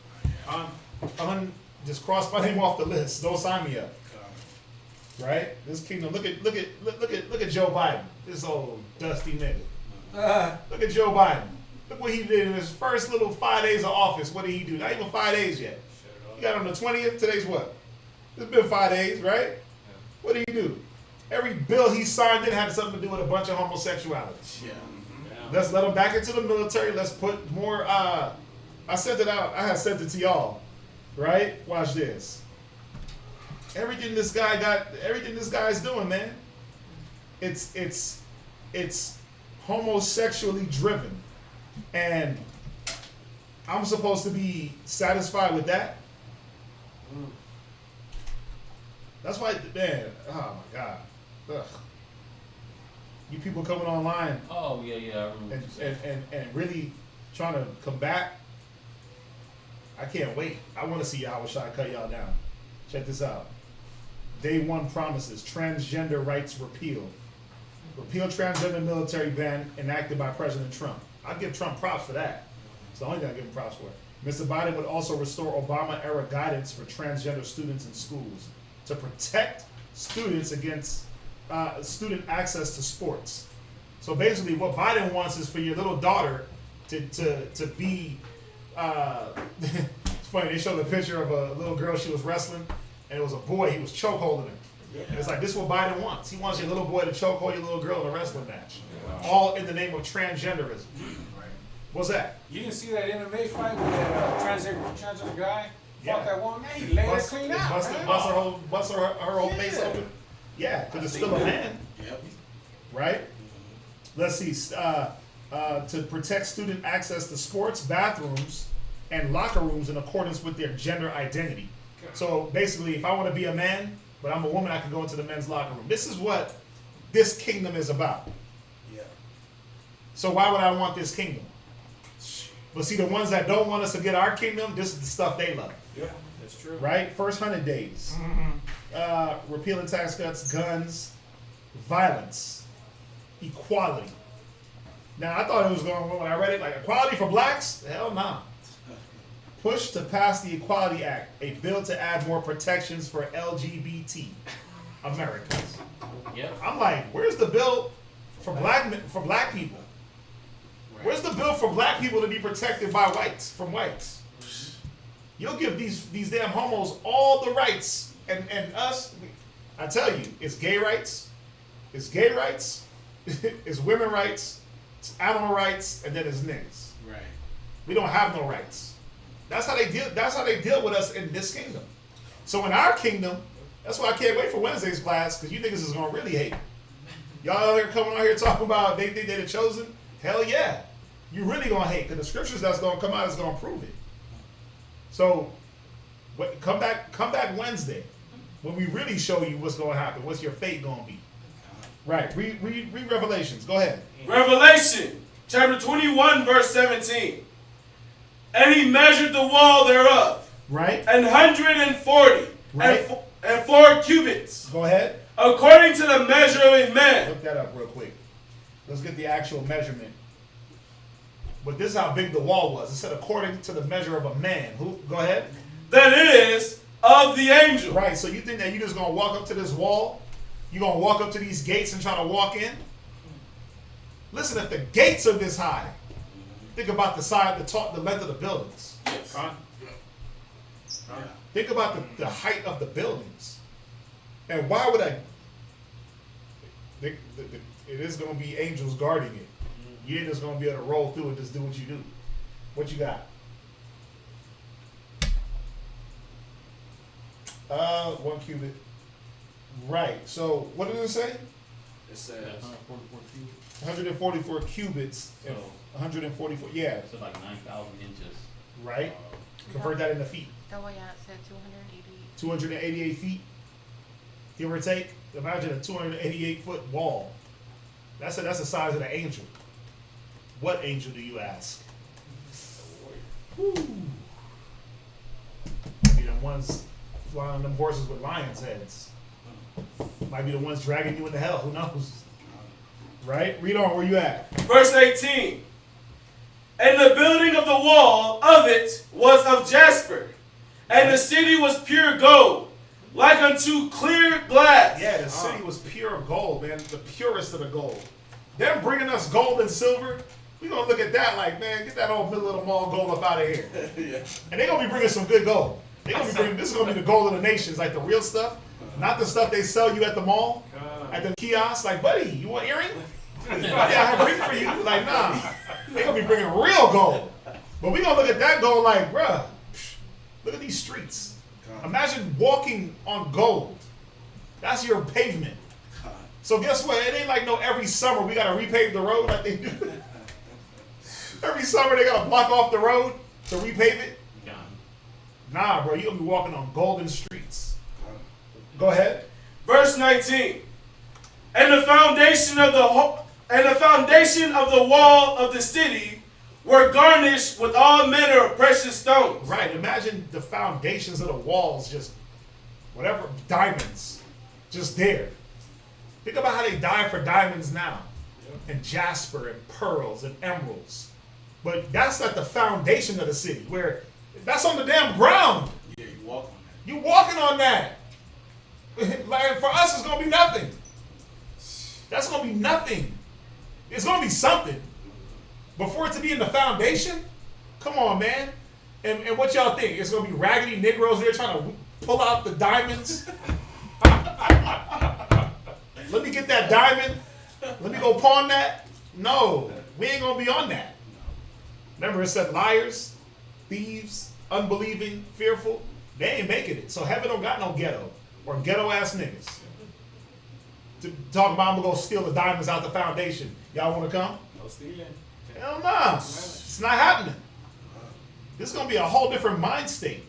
Just cross my name off the list. Don't sign me up. Right? This kingdom. Look at Joe Biden. This old dusty nigga. Look at Joe Biden. Look what he did in his first little 5 days of office. What did he do? Not even 5 days yet. He got on the 20th. Today's what? It's been 5 days, right? What did he do? Every bill he signed didn't have something to do with a bunch of homosexuality. Yeah. Let's let him back into the military. Let's put more. I sent it out. I had sent it to y'all. Right? Watch this. Everything this guy's doing, man. It's homosexually driven. And I'm supposed to be satisfied with that? That's why, man, oh my God. Ugh. You people coming online Oh yeah. I remember. and really trying to combat. I can't wait. I want to see y'all try to cut y'all down. Check this out. Day one promises transgender rights repealed. Repeal transgender military ban enacted by President Trump. I give Trump props for that. It's the only thing I give him props for. Mr. Biden would also restore Obama-era guidance for transgender students in schools to protect students against student access to sports. So basically, what Biden wants is for your little daughter to be. It's funny. They showed a picture of a little girl. She was wrestling, and it was a boy. He was chokeholding her. Yeah. And it's like, this is what Biden wants. He wants your little boy to chokehold your little girl in a wrestling match, all in the name of transgenderism. What's that? You didn't see that MMA fight with that transgender guy? Fought that woman, man, he laid her clean out. Bust her whole face open. Yeah, because it's still a man. Yep. Right? Let's see. To protect student access to sports, bathrooms, and locker rooms in accordance with their gender identity. So basically, if I want to be a man, but I'm a woman, I can go into the men's locker room. This is what this kingdom is about. Yeah. So why would I want this kingdom? But see, the ones that don't want us to get our kingdom, this is the stuff they love. Yeah, that's true. Right? First 100 days. Repealing tax cuts, guns, violence, equality. Now, I thought it was going, when I read it, like equality for blacks? Hell nah. Push to pass the Equality Act, a bill to add more protections for LGBT Americans. Yep. I'm like, where's the bill for black people? Where's the bill for black people to be protected from whites? You'll give these damn homos all the rights and us, I tell you, it's gay rights, it's gay rights, it's women rights, it's animal rights, and then it's niggas. Right. We don't have no rights. That's how they deal. That's how they deal with us in this kingdom. So in our kingdom, that's why I can't wait for Wednesday's class, because you niggas is gonna really hate. Y'all out here coming out here talking about they think they're the chosen. Hell yeah, you really gonna hate, because the scriptures that's gonna come out is gonna prove it. So come back Wednesday when we really show you what's gonna happen. What's your fate gonna be? Right. Read Revelations. Go ahead. Revelation chapter 21 verse 17. And he measured the wall thereof. Right. 140 Right. and 4 cubits. Go ahead. According to the measure of a man. Look that up real quick. Let's get the actual measurement. But this is how big the wall was. It said according to the measure of a man. Who? Go ahead. That is of the angel. Right. So you think that you're just gonna walk up to this wall? You're gonna walk up to these gates and try to walk in? Listen, if the gates are this high, think about the side, the length of the buildings. Think about the height of the buildings. And why would it is going to be angels guarding it. You ain't just going to be able to roll through and just do what you do. What you got? 1 cubit. Right. So what did it say? It says 144 cubits. So, 144. Yeah. So like 9,000 inches. Right. Convert that into feet. That way I said 288. 288 feet, give or take. Imagine a 288-foot wall. That's the size of the angel. What angel do you ask? Whew. Might be the ones flying on them horses with lions' heads. Might be the ones dragging you into hell. Who knows? Right? Read on. Where you at? Verse 18. And the building of the wall of it was of jasper, and the city was pure gold, like unto clear glass. Yeah, the city was pure gold, man. The purest of the gold. Them bringing us gold and silver, we gonna look at that like, man, get that old middle of the mall gold up out of here. Yeah. And they gonna be bringing some good gold. They gonna be bringing, this is gonna be the gold of the nations, like the real stuff, not the stuff they sell you at the mall, at the kiosk. Like, buddy, you want earring? Yeah, I have a ring for you. Like, nah. They gonna be bringing real gold. But we gonna look at that gold like, bruh, look at these streets. Imagine walking on gold. That's your pavement. So guess what? It ain't like no every summer we gotta repave the road like they do. Every summer they gotta block off the road to repave it. Nah, bro, you gonna be walking on golden streets. Go ahead. Verse 19. And the foundation of the wall of the city were garnished with all manner of precious stones. Right. Imagine the foundations of the walls, just whatever, diamonds, just there. Think about how they die for diamonds now, and jasper and pearls and emeralds. But that's not the foundation of the city, where that's on the damn ground. Yeah, you walk on that. You walking on that. Like, for us, it's gonna be nothing. That's gonna be nothing. It's gonna be something. But for it to be in the foundation, come on, man. And what y'all think? It's gonna be raggedy Negroes there trying to pull out the diamonds? Let me get that diamond. Let me go pawn that. No, we ain't gonna be on that. Remember, it said liars, thieves, unbelieving, fearful. They ain't making it. So heaven don't got no ghetto or ghetto ass niggas to talk about. I'm gonna go steal the diamonds out the foundation. Y'all want to come? No stealing. Hell no. It's not happening. This is going to be a whole different mind state.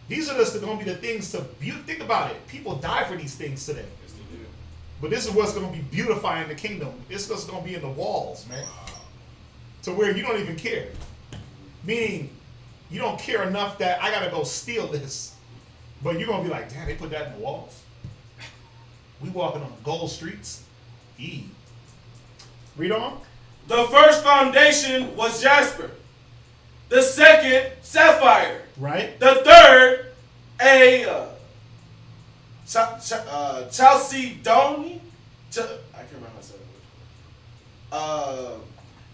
These are just going to be the things to think about it. People die for these things today. Yes, they do. But this is what's going to be beautifying the kingdom. It's just going to be in the walls, man. To where you don't even care. Meaning, you don't care enough that I got to go steal this. But you're going to be like, damn, they put that in the walls. We walking on gold streets. Read on. The first foundation was jasper. The second, sapphire. Right. The third, chalcedony. I can't remember how to say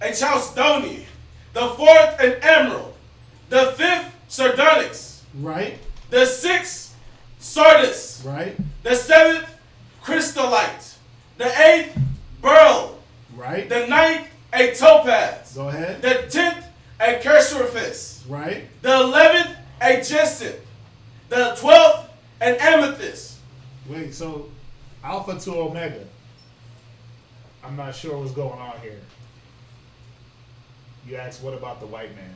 A chalcedony. The fourth, an emerald. The fifth, sardonyx. Right. The sixth, sardis. Right. The 7th, chrysolite. The 8th, beryl. Right. The 9th, a topaz. Go ahead. The 10th, a chrysoprase. Right. The 11th, a jacinth. The 12th, an amethyst. Wait, so Alpha to Omega. I'm not sure what's going on here. You asked, what about the white man?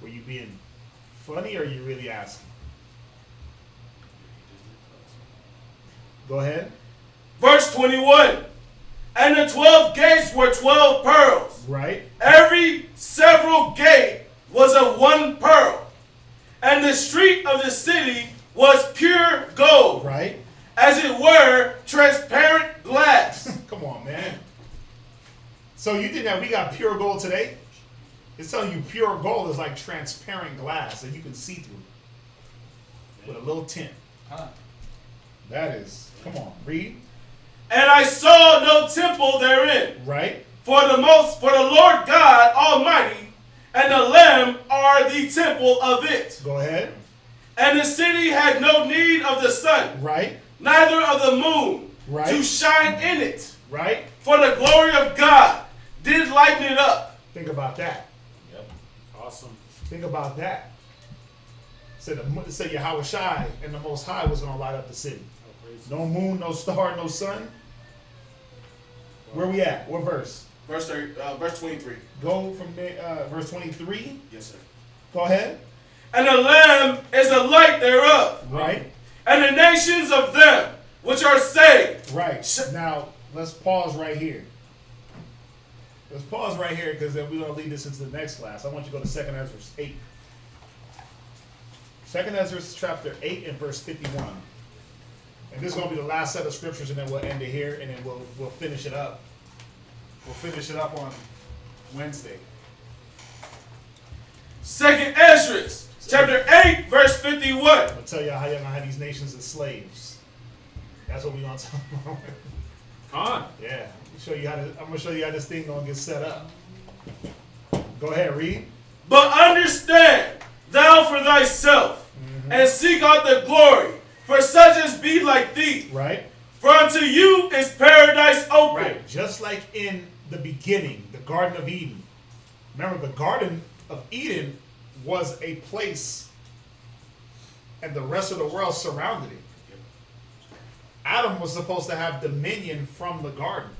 Were you being funny or are you really asking? Go ahead. Verse 21. And the 12 gates were 12 pearls. Right. Every several gate was of 1 pearl. And the street of the city was pure gold. Right. As it were, transparent glass. Come on, man. So you think that we got pure gold today? It's telling you pure gold is like transparent glass that you can see through with a little tint. Huh. That is, come on, read. And I saw no temple therein. Right. For the Lord God Almighty and the Lamb are the temple of it. Go ahead. And the city had no need of the sun, Right. neither of the moon, Right. to shine in it. Right. For the glory of God did lighten it up. Think about that. Yep. Awesome. Think about that. Said Yahweh Shai and the Most High was going to light up the city. Oh, praise No moon, no star, no sun. Where we at? What verse? Verse 23. Go from there, verse 23. Yes, sir. Go ahead. And the Lamb is the light thereof, Right. and the nations of them which are saved. Right. Now, let's pause right here. Let's pause right here because then we're going to lead this into the next class. I want you to go to 2nd Esdras 8. 2nd Esdras chapter 8 and verse 51. And this is going to be the last set of scriptures, and then we'll end it here, and then we'll finish it up. We'll finish it up on Wednesday. 2nd Esdras, chapter 8, verse 51. I'm going to tell you how you're going to have these nations as slaves. That's what we're going to talk about. Come on. Yeah. I'm going to show you how this thing going to get set up. Go ahead, read. But understand thou for thyself, and seek out the glory, for such as be like thee. Right. For unto you is paradise open. Right. Just like in the beginning, the Garden of Eden. Remember, the Garden of Eden was a place, and the rest of the world surrounded it. Adam was supposed to have dominion from the garden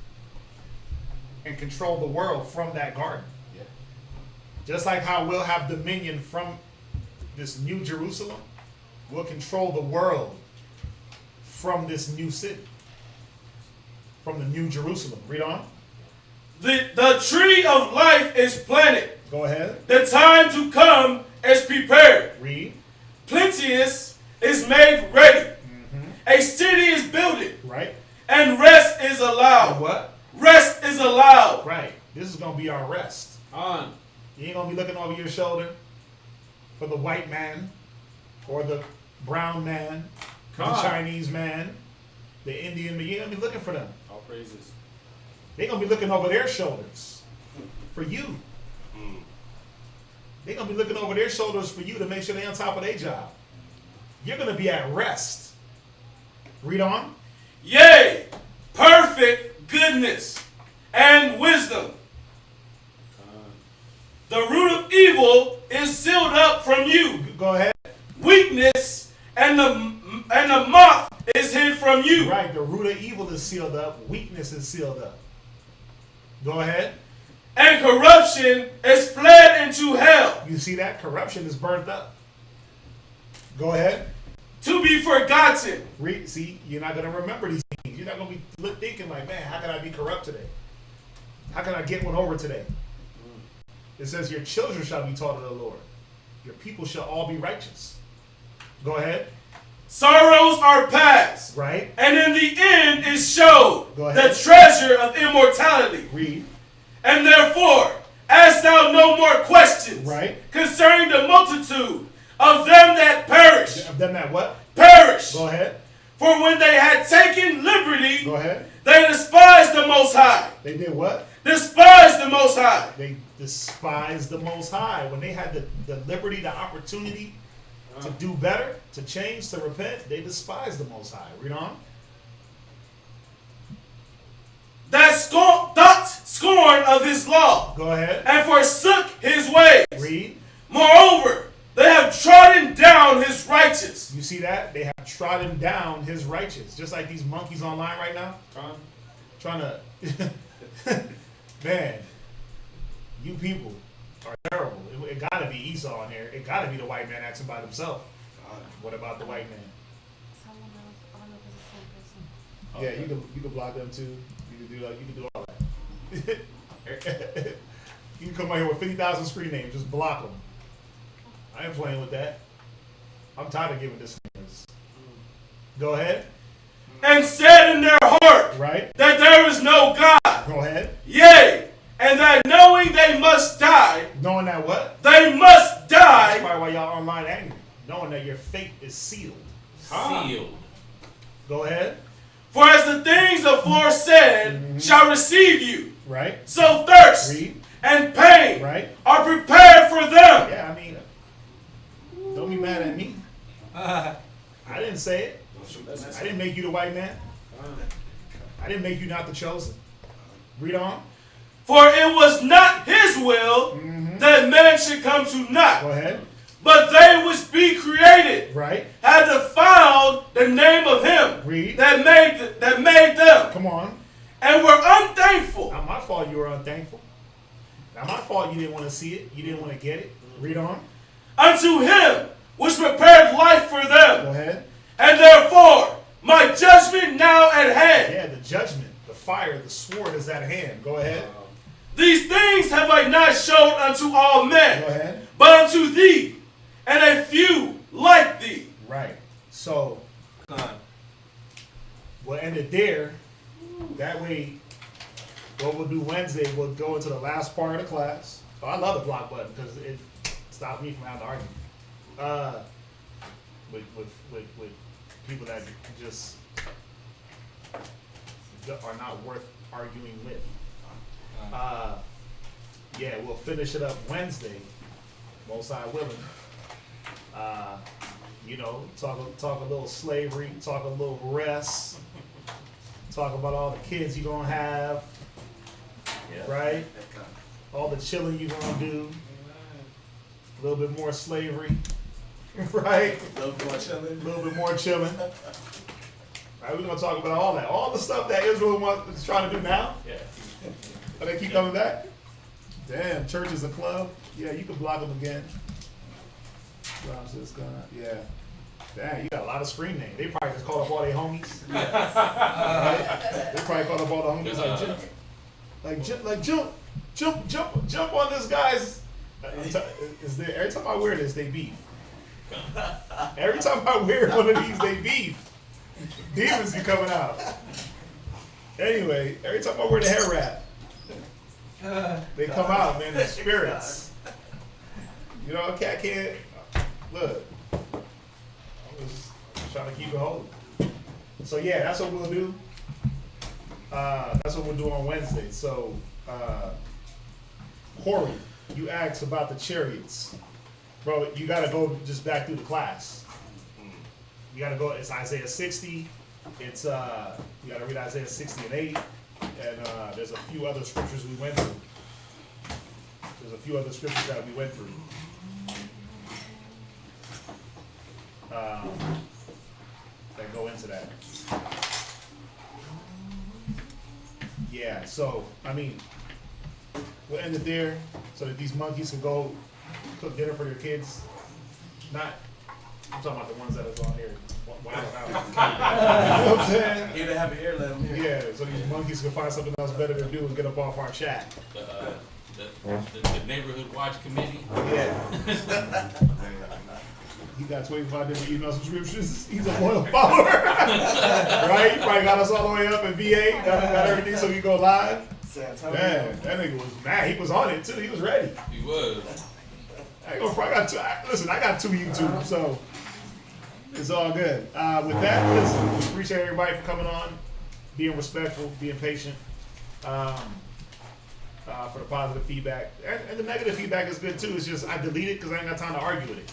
and control the world from that garden. Yeah. Just like how we'll have dominion from this new Jerusalem, we'll control the world from this new city, from the new Jerusalem. Read on. The tree of life is planted. Go ahead. The time to come is prepared. Read. Plenteous is made ready. A city is builded. Right. And rest is allowed. And what? Rest is allowed. Right. This is going to be our rest. On. You ain't going to be looking over your shoulder for the white man or the brown man, the Chinese man, the Indian man. You ain't going to be looking for them. All praises. They're going to be looking over their shoulders for you. They're going to be looking over their shoulders for you to make sure they're on top of their job. You're going to be at rest. Read on. Yea, perfect goodness and wisdom. The root of evil is sealed up from you. Go ahead. Weakness and the moth is hid from you. Right, the root of evil is sealed up. Weakness is sealed up. Go ahead. And corruption is fled into hell. You see that? Corruption is burnt up. Go ahead. To be forgotten. Read. See, you're not going to remember these things. You're not going to be thinking like, man, how can I be corrupt today? How can I get one over today? It says, your children shall be taught of the Lord. Your people shall all be righteous. Go ahead. Sorrows are past. Right. And in the end is showed Go ahead. the treasure of immortality. Read. And therefore, ask thou no more questions. Right. Concerning the multitude of them that perish. Of them that what? Perish. Go ahead. For when they had taken liberty, Go ahead. they despised the Most High. They did what? Despised the Most High. They despised the Most High. When they had the liberty, the opportunity to do better, to change, to repent, they despise the Most High. Read on. That scorn of his law. Go ahead. And forsook his ways. Read. Moreover, they have trodden down his righteous. You see that? They have trodden down his righteous. Just like these monkeys online right now. Trying to... Man, you people are terrible. It gotta be Esau in here. It gotta be the white man acting by himself. What about the white man? Yeah, you can block them too. You can do that. You can do all that. You can come out here with 50,000 screen names. Just block them. I ain't playing with that. I'm tired of giving this. Go ahead. And said in their heart, right, that there is no God. Go ahead. Yea, and that knowing they must die. Knowing that what? They must die. That's probably why y'all online angry. Knowing that your fate is sealed. Sealed. Go ahead. For as the things aforesaid shall receive you. Right. So thirst and pain are prepared for them. Yeah, I mean, don't be mad at me. I didn't say it. I didn't make you the white man. I didn't make you not the chosen. Read on. For it was not his will that man should come to naught. Go ahead. But they which be created had defiled the name of him that made them. Come on. And were unthankful. Not my fault you were unthankful. Not my fault you didn't want to see it. You didn't want to get it. Read on. Unto him which prepared life for them. Go ahead. And therefore my judgment now at hand. Yeah, the judgment, the fire, the sword is at hand. Go ahead. These things have I not showed unto all men. Go ahead. But unto thee, and a few like thee. Right. So, we'll end it there. That way, what we'll do Wednesday, we'll go into the last part of the class. Oh, I love the block button because it stops me from having to argue. With people that just are not worth arguing with. Yeah, we'll finish it up Wednesday, most high willing. You know, talk a little slavery, talk a little rest, talk about all the kids you're gonna have, right? All the chilling you're gonna do, a little bit more slavery, right? A little more chilling. A little bit more chilling. Right, we're gonna talk about all that, all the stuff that Israel is trying to do now. Yeah. Oh, they keep coming back. Damn, church is a club. Yeah, you can block them again. Yeah. Damn, you got a lot of screen names. They probably just called up all their homies. Right? They probably called up all the homies jump on this guy's. Every time I wear this, they beef. Every time I wear one of these, they beef. Demons be coming out. Anyway, every time I wear the hair wrap, they come out, man, the spirits. You know, I can't. Look, I'm just trying to keep it holy. So yeah, that's what we'll do. That's what we'll do on Wednesday. So, Corey, you asked about the chariots. Bro, you gotta go just back through the class. You gotta go, it's Isaiah 60. It's, you gotta read Isaiah 60 and 8. And there's a few other scriptures we went through. There's a few other scriptures that we went through. That go into that. Yeah, so, I mean, we'll end it there so that these monkeys can go cook dinner for their kids. I'm talking about the ones that is on here. Wow. You know what I'm saying? Here to have an air level. Yeah, so these monkeys can find something else better to do and get up off our chat. The neighborhood watch committee. Yeah. He got 25 different email subscriptions. He's a loyal follower. Right? He probably got us all the way up in VA. Got everything so we can go live. Man, that nigga was mad. He was on it too. He was ready. He was. I got two YouTube, so it's all good. With that, listen, we appreciate everybody for coming on, being respectful, being patient, for the positive feedback. And the negative feedback is good too. It's just I delete it because I ain't got time to argue with it.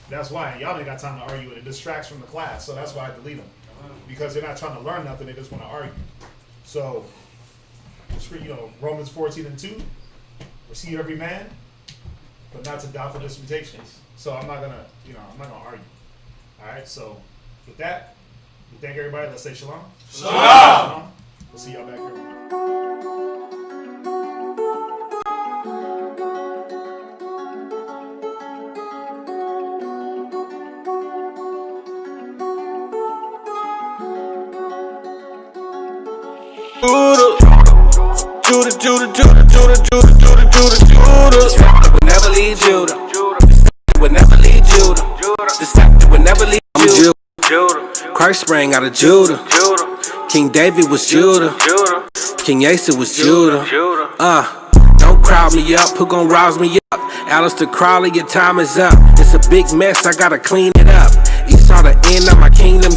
That's why y'all ain't got time to argue, and it distracts from the class. So that's why I delete them, because they're not trying to learn nothing; they just want to argue. So, Romans 14:2, receive every man, but not to doubtful disputations. So I'm not gonna, I'm not gonna argue. All right. So with that, we thank everybody. Let's say shalom. Shalom. We'll see y'all back here. Judah would never leave Judah. Would never leave Judah. The scepter would never leave Judah. Christ sprang out of Judah. King David was Judah. King Asa was Judah. Don't crowd me up, who gon' rouse me up? Alistair Crowley, your time is up. It's a big mess, I gotta clean it up. Esau the end of my kingdom's